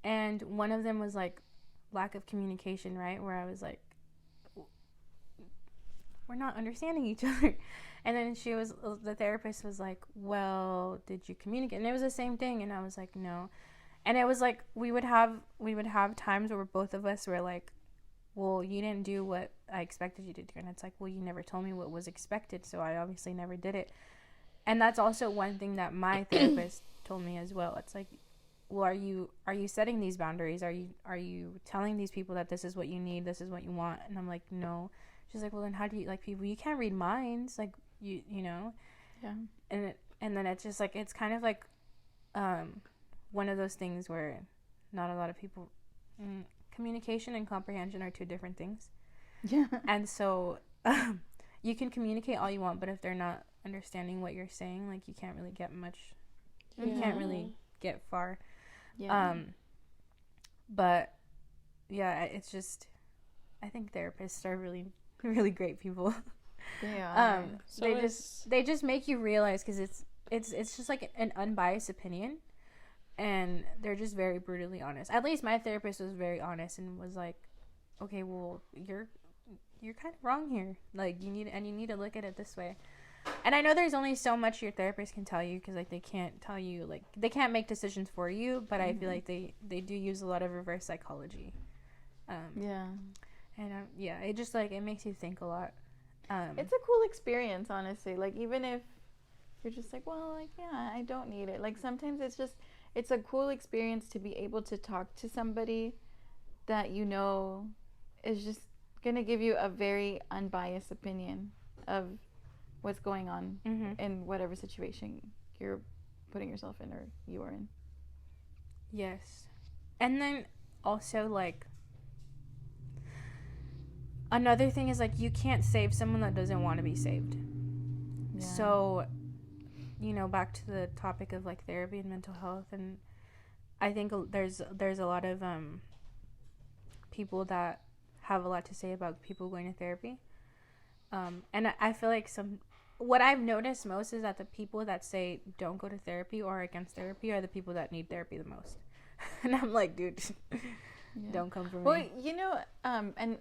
and one of them was like lack of communication, right? Where I was like, we're not understanding each other. And then the therapist was like, well, did you communicate? And it was the same thing. And I was like, no. And it was like, we would have times where both of us were like, well, you didn't do what I expected you to do. And it's like, well, you never told me what was expected. So I obviously never did it. And that's also one thing that my therapist told me as well. It's like, well, are you setting these boundaries? Are you telling these people that this is what you need, this is what you want? And I'm like, no. She's like, well, then how do you, like, people, you can't read minds, like, you know? Yeah. And then it's just like, it's kind of like one of those things where not a lot of people, communication and comprehension are two different things. Yeah. And so you can communicate all you want, but if they're not understanding what you're saying, like, you can't really get much, you can't really get far. Yeah. But yeah, it's just, I think therapists are really, really great people. They are. So they just make you realize, because it's just like an unbiased opinion, and they're just very brutally honest. At least my therapist was very honest and was like, okay, well, you're kind of wrong here. Like, you need to look at it this way. And I know there's only so much your therapist can tell you, because like they can't tell you, like, they can't make decisions for you, but I feel like they do use a lot of reverse psychology. Yeah. And yeah, it just like, it makes you think a lot. It's a cool experience, honestly. Like, even if you're just like, well, like, yeah, I don't need it. Like, sometimes it's a cool experience to be able to talk to somebody that you know is just gonna give you a very unbiased opinion of what's going on in whatever situation you're putting yourself in or you are in. Yes. And then also, like, another thing is, like, you can't save someone that doesn't want to be saved. Yeah. So, you know, back to the topic of like therapy and mental health, and I think there's a lot of people that have a lot to say about people going to therapy. And I feel like what I've noticed most is that the people that say don't go to therapy or are against therapy are the people that need therapy the most. And I'm like, dude, don't come for me. Well, you know, and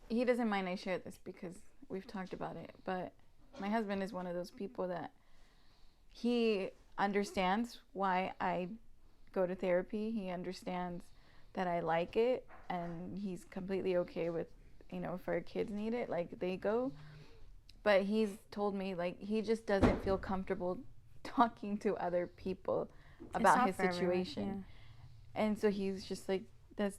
he doesn't mind I share this because we've talked about it, but my husband is one of those people that he understands why I go to therapy. He understands that I like it, and he's completely okay with, you know, if our kids need it, like, they go. But he's told me, like, he just doesn't feel comfortable talking to other people about his situation. Yeah. And so he's just like,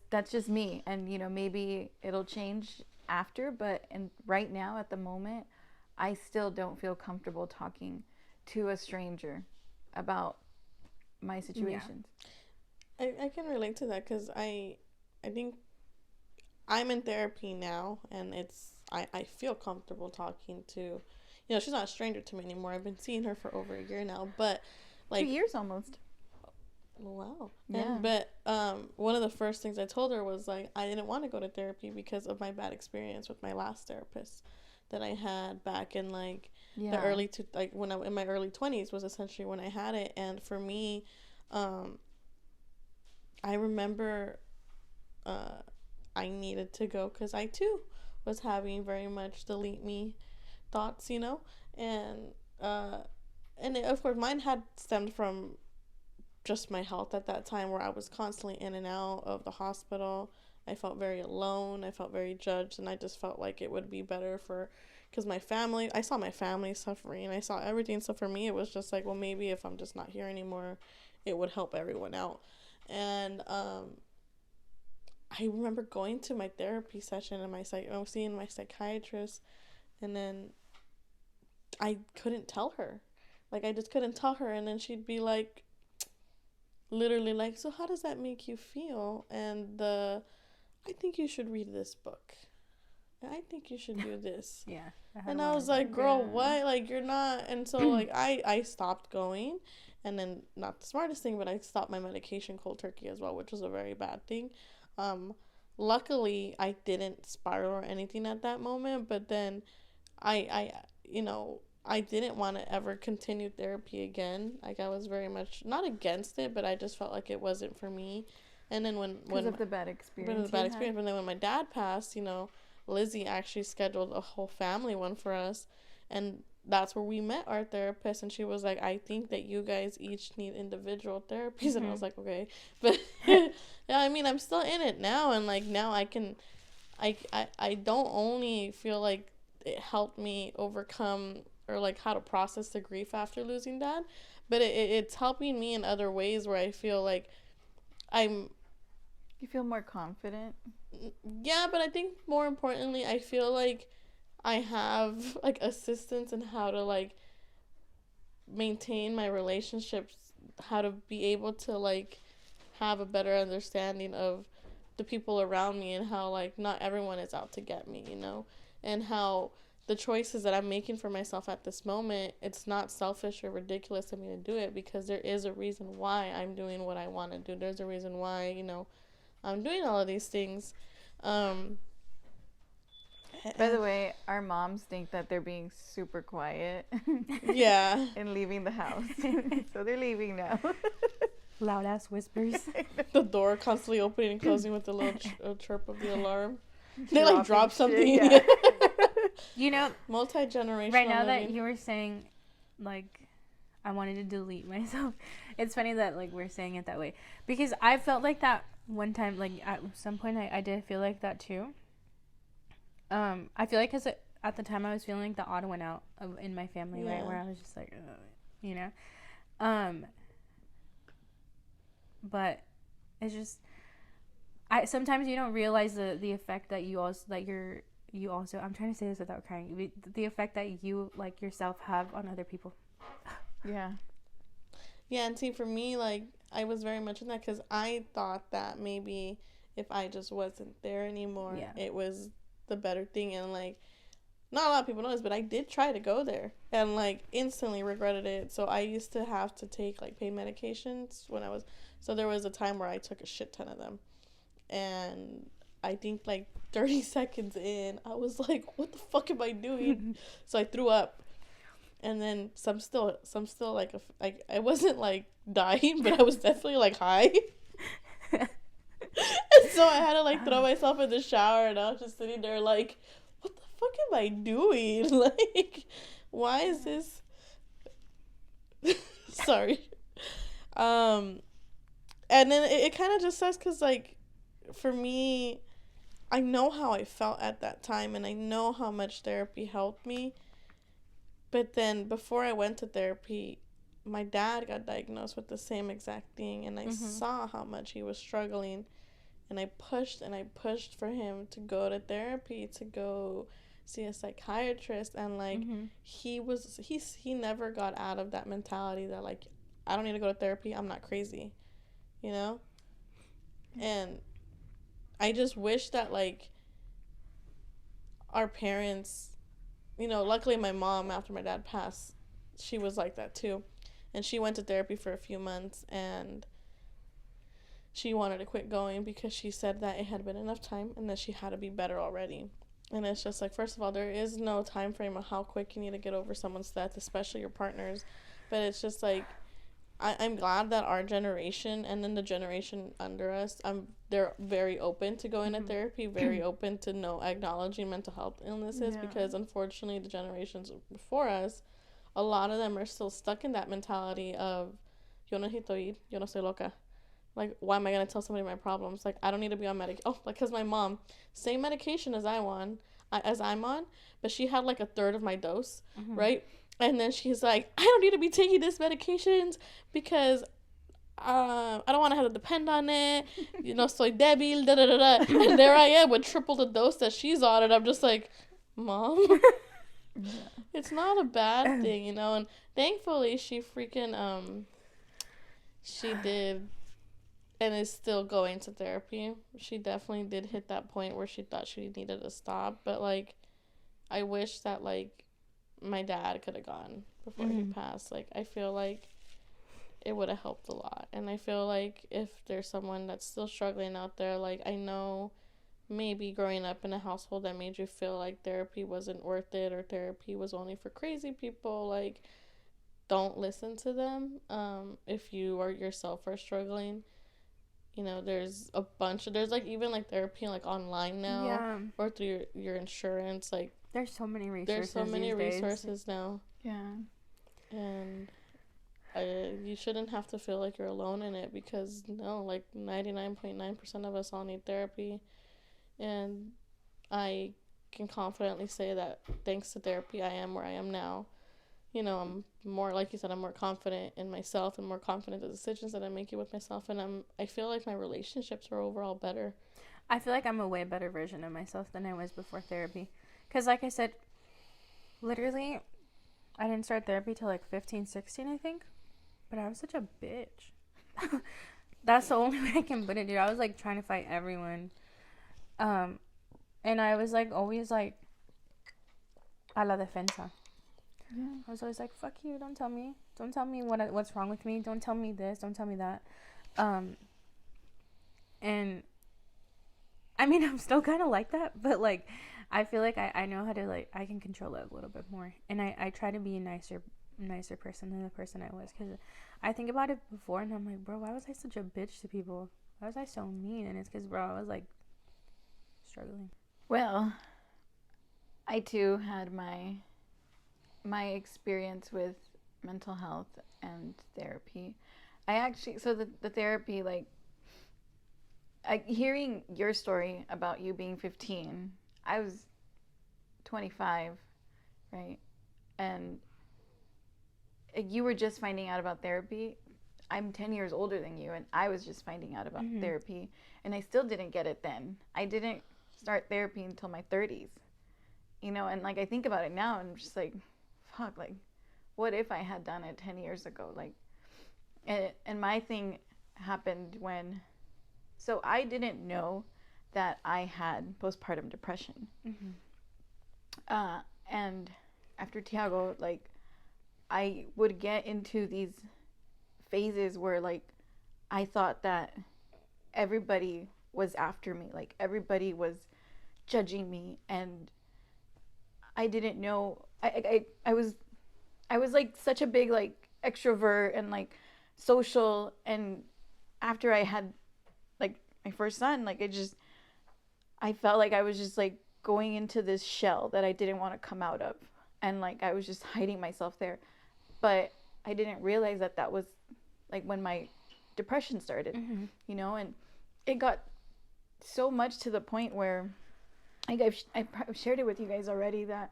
that's just me. And, you know, maybe it'll change after, but right now, at the moment, I still don't feel comfortable talking to a stranger about my situations. Yeah. I can relate to that, because I think I'm in therapy now, and I feel comfortable talking to you know, she's not a stranger to me anymore. I've been seeing her for over a year now, but like 2 years almost. wow. Yeah. But one of the first things I told her was like I didn't want to go to therapy because of my bad experience with my last therapist that I had back in like the early to like when I in my early 20s was essentially when I had it. And for me, I remember I needed to go because I too was having very much delete me thoughts, you know, and of course mine had stemmed from just my health at that time, where I was constantly in and out of the hospital. I felt very alone. I felt very judged, and I just felt like it would be better for, because my family, I saw my family suffering, I saw everything. So for me, it was just like, well, maybe if I'm just not here anymore, it would help everyone out. And I remember going to my therapy session and I was seeing my psychiatrist, and then I couldn't tell her. Like, I just couldn't tell her. And then she'd be like, literally, like, so how does that make you feel? And I think you should read this book. I think you should do this. Yeah. And I was like, girl, what? Like, you're not. And so, like, I stopped going. And then, not the smartest thing, but I stopped my medication cold turkey as well, which was a very bad thing. Luckily, I didn't spiral or anything at that moment. But then I didn't want to ever continue therapy again. Like, I was very much not against it, but I just felt like it wasn't for me. And then when of the bad experience. But then when my dad passed, you know, Lizzie actually scheduled a whole family one for us, and that's where we met our therapist. And she was like, I think that you guys each need individual therapies. And I was like, okay. But yeah, I mean, I'm still in it now, and like now I don't only feel like it helped me overcome or like how to process the grief after losing dad, but it's helping me in other ways where I feel like you feel more confident. Yeah, but I think more importantly, I feel like I have like assistance in how to like maintain my relationships, how to be able to like have a better understanding of the people around me, and how like not everyone is out to get me, you know, and how the choices that I'm making for myself at this moment, it's not selfish or ridiculous of me to do it, because there is a reason why I'm doing what I want to do. There's a reason why, you know, I'm doing all of these things. By the way, our moms think that they're being super quiet. Yeah. And leaving the house. So they're leaving now. Loud ass whispers. The door constantly opening and closing with the little chirp of the alarm. They like drop something. Yeah. You know, multi-generational right now living. that you were saying, like, I wanted to delete myself. It's funny that like we're saying it that way, because I felt like that one time. Like at some point, I did feel like that too. I feel like because at the time I was feeling like the odd one out in my family, right, where I was just like, you know, but it's just sometimes you don't realize the effect that you also I'm trying to say this without crying, the effect that you like yourself have on other people. Yeah. And see, for me, like, I was very much in that because I thought that maybe if I just wasn't there anymore, it was the better thing. And like, not a lot of people know this, but I did try to go there and like instantly regretted it. So I used to have to take like pain medications so there was a time where I took a shit ton of them, and I think like 30 seconds in, I was like, what the fuck am I doing? So I threw up. And then some still like I wasn't like dying, but I was definitely like high. And so I had to like throw myself in the shower, and I was just sitting there like, what the fuck am I doing? Like, why is this? Sorry. And then it kind of just sucks because like, for me, I know how I felt at that time, and I know how much therapy helped me. But then before I went to therapy, my dad got diagnosed with the same exact thing, and I saw how much he was struggling, and I pushed for him to go to therapy, to go see a psychiatrist, and like he never got out of that mentality that like, I don't need to go to therapy, I'm not crazy, you know? And I just wish that like our parents luckily my mom, after my dad passed, she was like that too. And she went to therapy for a few months, and she wanted to quit going because she said that it had been enough time and that she had to be better already. And it's just like, first of all, there is no time frame of how quick you need to get over someone's death, especially your partner's. But it's just like, I'm glad that our generation and then the generation under us, they're very open to going to therapy, very open to acknowledging mental health illnesses, because unfortunately the generations before us, a lot of them are still stuck in that mentality of, yo necesito ir, yo no soy loca. Like, why am I going to tell somebody my problems? Like, I don't need to be on medication. Oh, because my mom, same medication as I'm on, but she had like a third of my dose, right? And then she's like, I don't need to be taking this medications because I don't want to have to depend on it. Soy débil, da da da da. And there I am with triple the dose that she's on, and I'm just like, Mom, it's not a bad thing, And thankfully, she freaking she did. And is still going to therapy. She definitely did hit that point where she thought she needed to stop. But, like, I wish that, like, my dad could have gone before he passed. Like, I feel like it would have helped a lot. And I feel like if there's someone that's still struggling out there, like, I know maybe growing up in a household that made you feel like therapy wasn't worth it or therapy was only for crazy people, like, don't listen to them if you or yourself are struggling. There's like even like therapy like online now, or through your insurance. Like, there's so many resources now. Yeah. And you shouldn't have to feel like you're alone in it, because like 99.9% of us all need therapy. And I can confidently say that thanks to therapy, I am where I am now. I'm more, like you said, I'm more confident in myself and more confident in the decisions that I'm making with myself. And I feel like my relationships are overall better. I feel like I'm a way better version of myself than I was before therapy. Because like I said, literally, I didn't start therapy till like 15, 16, I think. But I was such a bitch. That's the only way I can put it, dude. I was like trying to fight everyone. And I was like always like a la defensa. Yeah. I was always like, fuck you, don't tell me what's wrong with me, don't tell me this, don't tell me that. And I mean, I'm still kind of like that, but like I feel like I know how to, like, I can control it a little bit more, and I try to be a nicer person than the person I was, because I think about it before and I'm like, bro, why was I such a bitch to people? Why was I so mean? And it's because, bro, I was like struggling. Well, I too had my experience with mental health and therapy. I actually, so the therapy, like, hearing your story about you being 15, I was 25, right? And you were just finding out about therapy. I'm 10 years older than you, and I was just finding out about therapy, and I still didn't get it then. I didn't start therapy until my 30s, and like I think about it now, and I'm just like, fuck, like, what if I had done it 10 years ago? Like, and my thing happened so I didn't know that I had postpartum depression. And after Tiago, like, I would get into these phases where, like, I thought that everybody was after me, like, everybody was judging me, and I didn't know. I was like such a big, like, extrovert and, like, social, and after I had, like, my first son, like, I felt like I was just, like, going into this shell that I didn't want to come out of, and, like, I was just hiding myself there. But I didn't realize that was, like, when my depression started, and it got so much to the point where, like, I've shared it with you guys already, that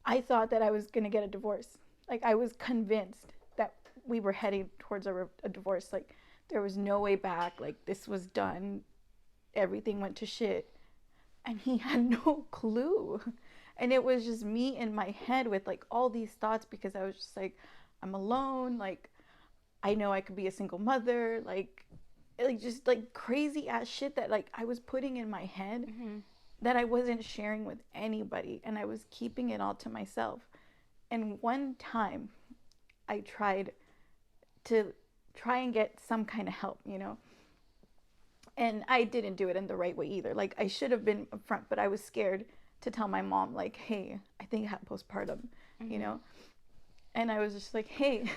I thought that I was going to get a divorce. Like, I was convinced that we were heading towards a divorce. Like, there was no way back. Like, this was done. Everything went to shit. And he had no clue. And it was just me in my head with, like, all these thoughts, because I was just like, I'm alone. Like, I know I could be a single mother. Like just, like, crazy ass shit that, like, I was putting in my head that I wasn't sharing with anybody, and I was keeping it all to myself. And one time I tried to and get some kind of help, and I didn't do it in the right way either. Like, I should have been upfront, but I was scared to tell my mom, like, hey, I think I have postpartum, and I was just like, hey,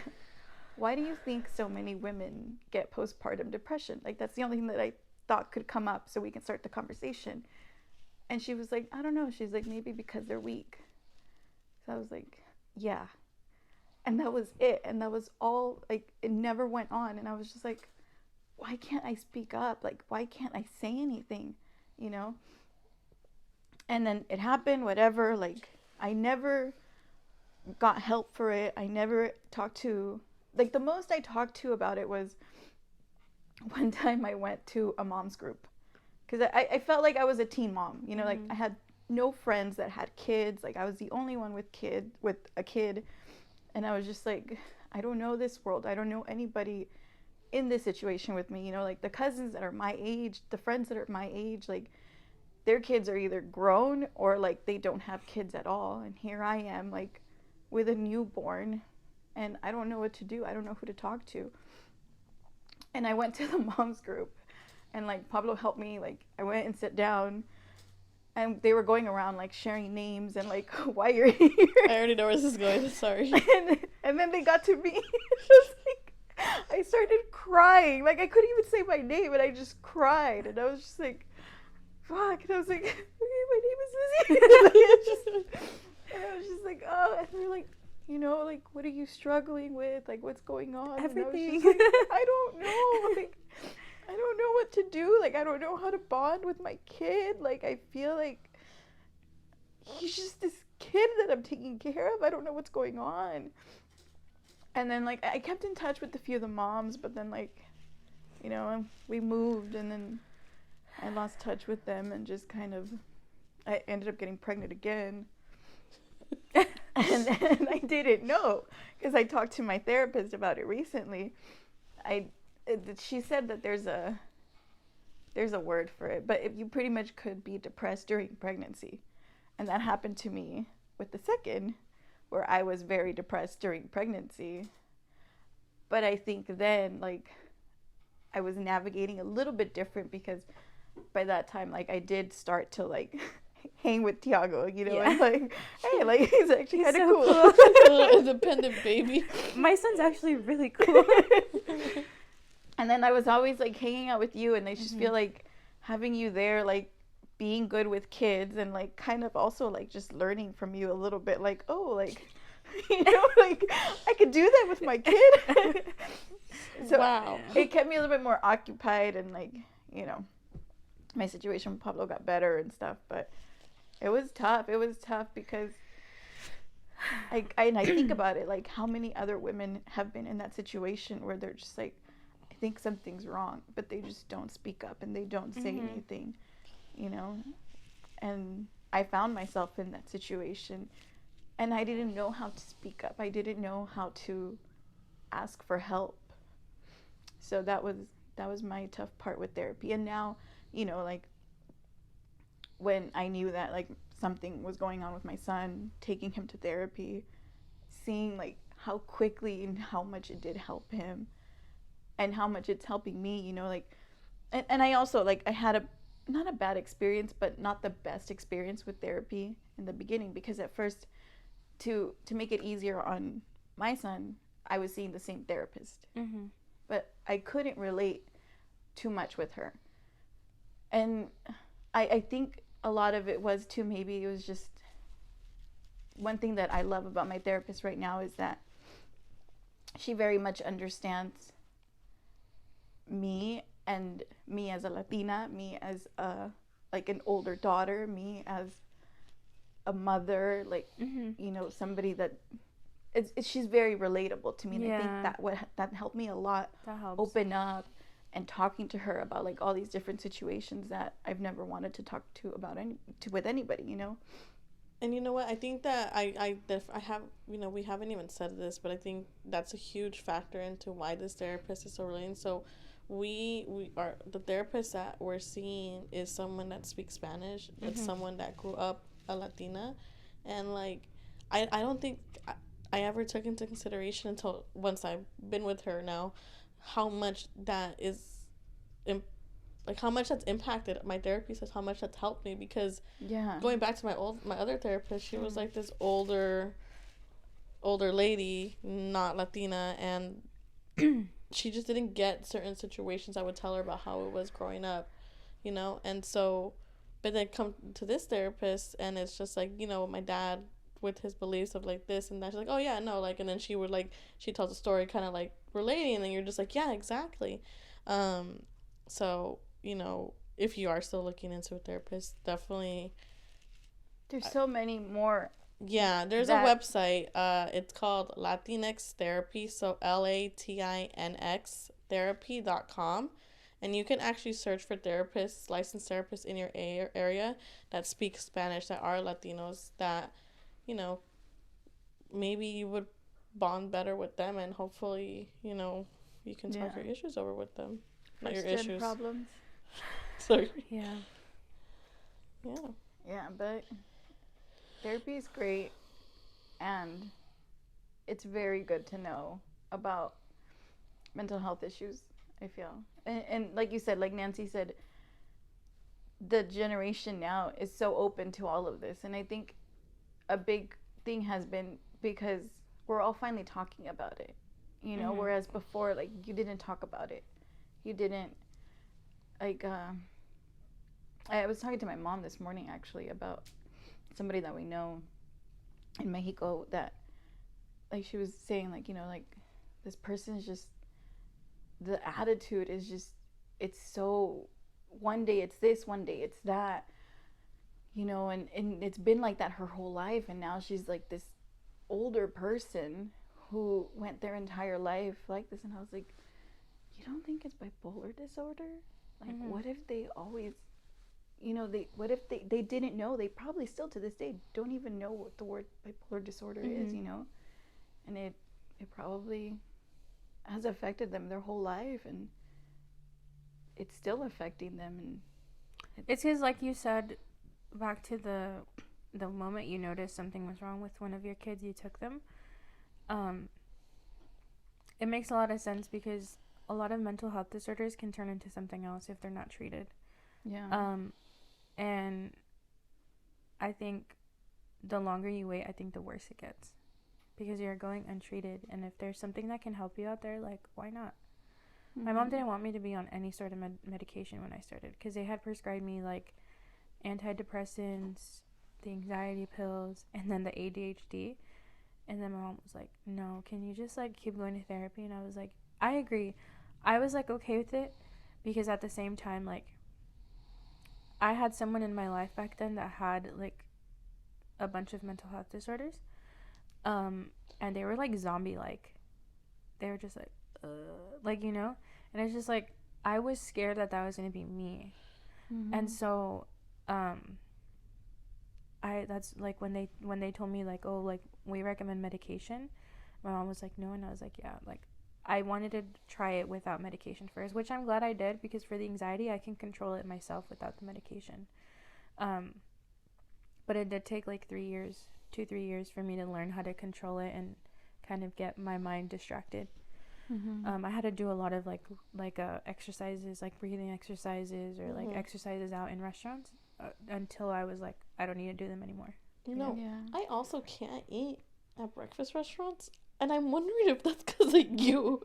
why do you think so many women get postpartum depression? Like, that's the only thing that I thought could come up so we can start the conversation. And she was like, I don't know. She's like, maybe because they're weak. So I was like, yeah. And that was it. And that was all. Like, it never went on. And I was just like, why can't I speak up? Like, why can't I say anything? And then it happened, whatever. Like, I never got help for it. I never talked to, like, the most I talked to about it was one time I went to a mom's group. Because I felt like I was a teen mom, like I had no friends that had kids. Like, I was the only one with a kid. And I was just like, I don't know this world. I don't know anybody in this situation with me. Like, the cousins that are my age, the friends that are my age, like, their kids are either grown or like they don't have kids at all. And here I am, like, with a newborn, and I don't know what to do. I don't know who to talk to. And I went to the mom's group. And, like, Pablo helped me. Like, I went and sat down, and they were going around, like, sharing names and, like, why you're here. I already know where this is going. Sorry. And then they got to me. It was like, I started crying. Like, I couldn't even say my name, and I just cried. And I was just like, fuck. And I was like, okay, my name is Lizzie. And I was just like, oh. And they're like, like, what are you struggling with? Like, what's going on? Everything. And I was just like, I don't know. Like, I don't know what to do. Like, I don't know how to bond with my kid. Like, I feel like he's just this kid that I'm taking care of. I don't know what's going on. And then, like, I kept in touch with a few of the moms, but then, like, we moved, and then I lost touch with them, and just kind of, I ended up getting pregnant again. and I didn't know, because I talked to my therapist about it recently. She said that there's a word for it, but if you pretty much could be depressed during pregnancy. And that happened to me with the second, where I was very depressed during pregnancy. But I think then, like, I was navigating a little bit different, because by that time, like, I did start to, like, hang with Tiago, Yeah. and, like, hey, like, he's actually kind of so cool. Little independent baby. My son's actually really cool. And then I was always, like, hanging out with you, and I just feel like having you there, like, being good with kids, and, like, kind of also, like, just learning from you a little bit, like, oh, like, like, I could do that with my kid. So wow. It kept me a little bit more occupied, and, like, my situation with Pablo got better and stuff, but it was tough. It was tough because I think about it, like, how many other women have been in that situation where they're just like, I think something's wrong, but they just don't speak up, and they don't say anything, and I found myself in that situation, and I didn't know how to speak up. I didn't know how to ask for help. So that was my tough part with therapy. And now, like, when I knew that, like, something was going on with my son, taking him to therapy, seeing, like, how quickly and how much it did help him, and how much it's helping me, like, and I also, like, I had not a bad experience, but not the best experience with therapy in the beginning, because at first, to make it easier on my son, I was seeing the same therapist, but I couldn't relate too much with her. And I think a lot of it was too, maybe it was just, one thing that I love about my therapist right now is that she very much understands me, and me as a Latina, me as like an older daughter, me as a mother, like, somebody that she's very relatable to me. And I think that helped me a lot. That helps. Open up and talking to her about, like, all these different situations that I've never wanted to talk with anybody, And you know what? I think that I have, we haven't even said this, but I think that's a huge factor into why this therapist is so relating. So we are the therapist that we're seeing is someone that speaks Spanish. It's someone that grew up a Latina, and like I don't think I ever took into consideration until once I've been with her now how much that is like how much that's impacted my therapy, says how much that's helped me, because going back to my other therapist, she was like this older lady, not Latina, and she just didn't get certain situations. I would tell her about how it was growing up, you know. And so, but then come to this therapist, and it's just like, you know, my dad with his beliefs of like this and that. She's like, oh yeah, no, like, and then she would like, she tells a story kind of like relating, and then you're just like, yeah, exactly. So, you know, if you are still looking into a therapist, definitely. There's so many more. Yeah, there's a website. It's called Latinx Therapy, so LATINX therapy.com. And you can actually search for therapists, licensed therapists in your area that speak Spanish, that are Latinos, that, you know, maybe you would bond better with them, and hopefully, you know, you can talk your issues over with them. Not your issues. Problems. Sorry. Yeah. Yeah. Yeah, but therapy is great, and it's very good to know about mental health issues, I feel. And like you said, like Nancy said, the generation now is so open to all of this. And I think a big thing has been because we're all finally talking about it, you know, whereas before, like, you didn't talk about it. You didn't, like, I was talking to my mom this morning, actually, about somebody that we know in Mexico that, like, she was saying, like, you know, like, this person is just, the attitude is just, it's so, one day it's this, one day it's that, you know, and it's been like that her whole life, and now she's like this older person who went their entire life like this. And I was like, you don't think it's bipolar disorder? Like, what if they always, you know, what if they didn't know? They probably still to this day don't even know what the word bipolar disorder is, you know? And it probably has affected them their whole life, and it's still affecting them. And it's because, like you said, back to the moment you noticed something was wrong with one of your kids, you took them. It makes a lot of sense, because a lot of mental health disorders can turn into something else if they're not treated. Yeah. And I think the longer you wait, I think the worse it gets, because you're going untreated. And if there's something that can help you out there, like, why not? My mom didn't want me to be on any sort of medication when I started, because they had prescribed me like antidepressants, the anxiety pills, and then the ADHD. And then my mom was like, no, can you just like keep going to therapy? And I was like, I agree. I was like okay with it, because at the same time, like, I had someone in my life back then that had like a bunch of mental health disorders, and they were like zombie like. They were just like, you know. And it's just like, I was scared that was going to be me. And so that's like when they told me like, oh, like, we recommend medication, my mom was like, no. And I was like, yeah, like, I wanted to try it without medication first, which I'm glad I did, because for the anxiety, I can control it myself without the medication. But it did take like 3 years for me to learn how to control it and kind of get my mind distracted. I had to do a lot of like exercises, like breathing exercises, or like exercises out in restaurants, until I was like, I don't need to do them anymore. You know, I also can't eat at breakfast restaurants. And I'm wondering if that's because of you.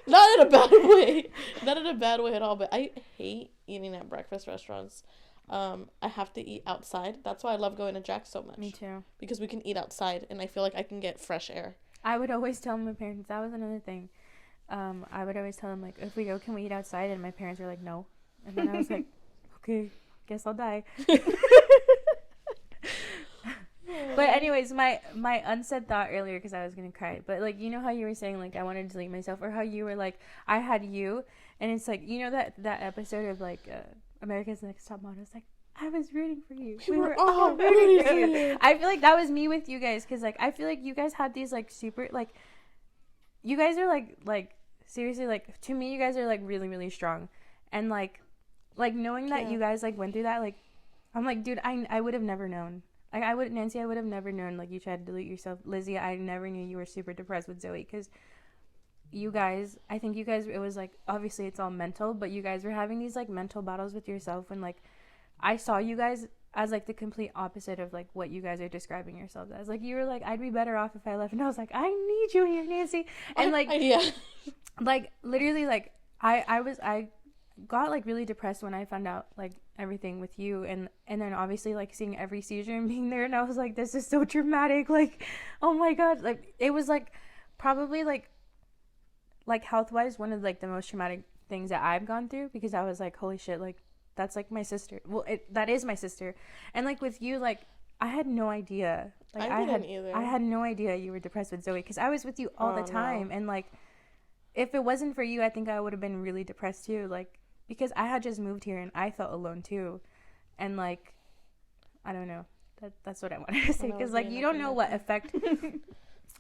Not in a bad way. Not in a bad way at all. But I hate eating at breakfast restaurants. I have to eat outside. That's why I love going to Jack's so much. Me too. Because we can eat outside, and I feel like I can get fresh air. I would always tell my parents, that was another thing. I would always tell them, like, if we go, can we eat outside? And my parents were like, no. And then I was like, okay, guess I'll die. But anyways, my unsaid thought earlier, because I was gonna cry, but like, you know how you were saying like I wanted to delete myself, or how you were like, I had you, and it's like, you know, that episode of like America's Next Top Model, it's like, I was rooting for you. We were all rooting for you. I feel like that was me with you guys, because like I feel like you guys had these like super, like, you guys are like seriously, like, to me, you guys are, like, really, really strong. And, like knowing that you guys, like, went through that, like, I'm like, dude, I would have never known. Like, Nancy, I would have never known, like, you tried to delete yourself. Lizzie, I never knew you were super depressed with Zoe, because you guys, I think you guys, it was, like, obviously it's all mental, but you guys were having these, like, mental battles with yourself, and, like, I saw you guys as, like, the complete opposite of, like, what you guys are describing yourselves as. Like, you were like, I'd be better off if I left, and I was like, I need you here, Nancy. And, like, like, literally, like, I got, like, really depressed when I found out, like, everything with you, and then obviously, like, seeing every seizure and being there, and I was like, this is so traumatic, like, oh my god, like, it was, like, probably, like, health-wise, one of, like, the most traumatic things that I've gone through, because I was like, holy shit, like, that's, like, my sister. Well, that is my sister. And, like, with you, like, I had no idea. Like, I didn't either. I had no idea you were depressed with Zoe, because I was with you all the time. No. And, like, if it wasn't for you, I think I would have been really depressed, too. Like, because I had just moved here, and I felt alone, too. And, like, I don't know. That's what I wanted to say. Because, like, you don't know what effect...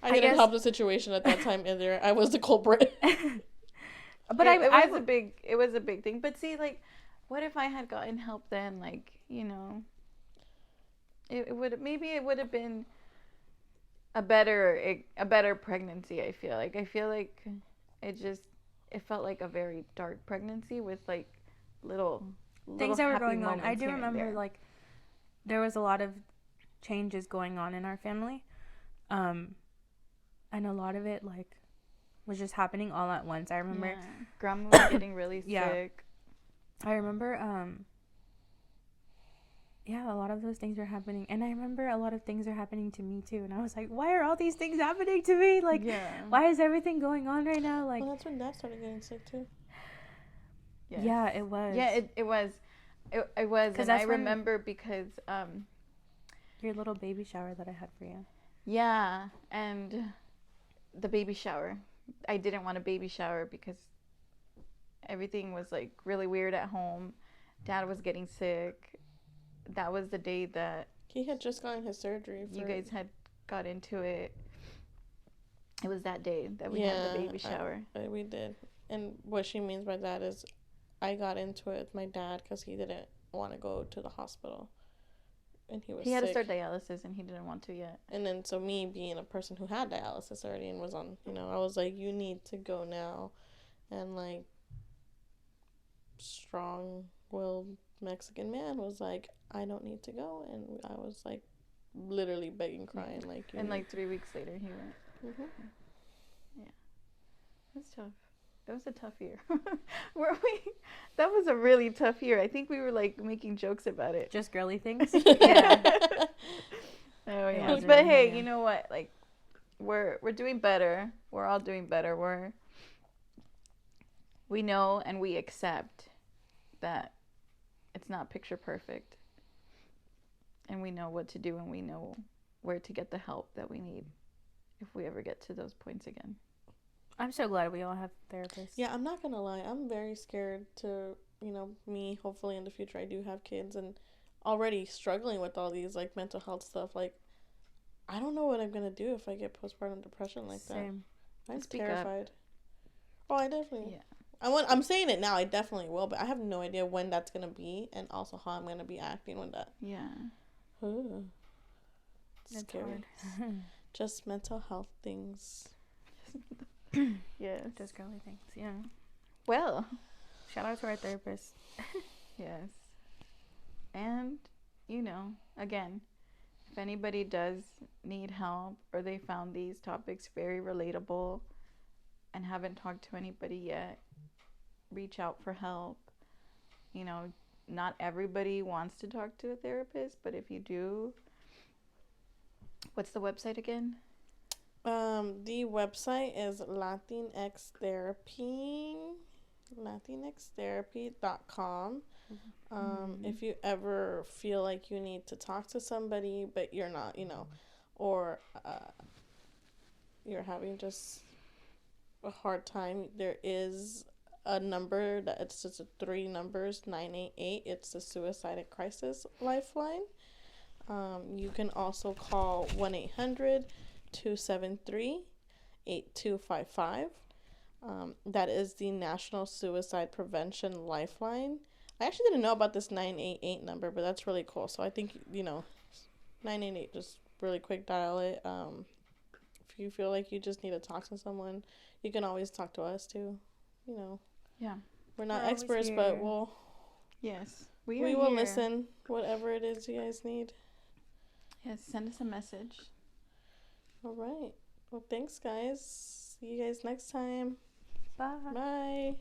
I didn't help the situation at that time either. I was the culprit. But it was a big thing. But see, like, what if I had gotten help then? Like, you know, it would have been a better pregnancy. I feel like it felt like a very dark pregnancy with, like, little things that were going on. I do remember, like, there was a lot of changes going on in our family, and a lot of it, like, was just happening all at once. I remember Grandma was getting really sick. I remember, a lot of those things were happening. And I remember a lot of things are happening to me, too. And I was like, why are all these things happening to me? Like, why is everything going on right now? Like, well, that's when Dad started getting sick, too. Yes. Yeah, it was. Yeah, it was. It was. And I remember because... your little baby shower that I had for you. Yeah, and the baby shower. I didn't want a baby shower because everything was, like, really weird at home. Dad was getting sick. That was the day that he had just gotten his surgery. You guys had got into it. It was that day that we had the baby shower. We did. And what she means by that is I got into it with my dad because he didn't want to go to the hospital. And he had to start dialysis, and he didn't want to yet. And then, so me being a person who had dialysis already and was on, you know, I was like, you need to go now. And, like, strong-willed Mexican man was like, I don't need to go. And I was, like, literally begging, crying. Like, and, like, 3 weeks later, he went. Mm-hmm. Yeah. That's tough. That was a tough year. That was a really tough year. I think we were, like, making jokes about it. Just girly things? Yeah. Oh, yeah. But hey, you know what? Like, we're doing better. We're all doing better. We know and we accept that it's not picture perfect. And we know what to do, and we know where to get the help that we need if we ever get to those points again. I'm so glad we all have therapists. Yeah, I'm not gonna lie. I'm very scared to, you know, me, hopefully in the future I do have kids, and already struggling with all these, like, mental health stuff. Like, I don't know what I'm gonna do if I get postpartum depression like Same. that. I'm terrified. Oh, I definitely... Yeah. I'm saying it now. I definitely will, but I have no idea when that's gonna be, and also how I'm gonna be acting when that... Yeah. It's scary. Just mental health things. Yes. Just girly things, yeah. Well, shout out to our therapist. Yes. And, you know, again, if anybody does need help, or they found these topics very relatable and haven't talked to anybody yet, reach out for help. You know, not everybody wants to talk to a therapist, but if you do, what's the website again? The website is latinxtherapy.com. If you ever feel like you need to talk to somebody, but you're not, you know, or you're having just a hard time, there is a number that it's just 3 numbers, 988. It's the Suicide and Crisis Lifeline. You can also call 1-800-273-8255. That is the National Suicide Prevention Lifeline. I actually didn't know about this 988 number, but that's really cool. So I think, 988, just really quick dial it. If you feel like you just need to talk to someone, you can always talk to us too. Yeah. We're not We're always experts, here. but Yes. we will listen, whatever it is you guys need. Yes, send us a message. All right. Well, thanks, guys. See you guys next time. Bye. Bye.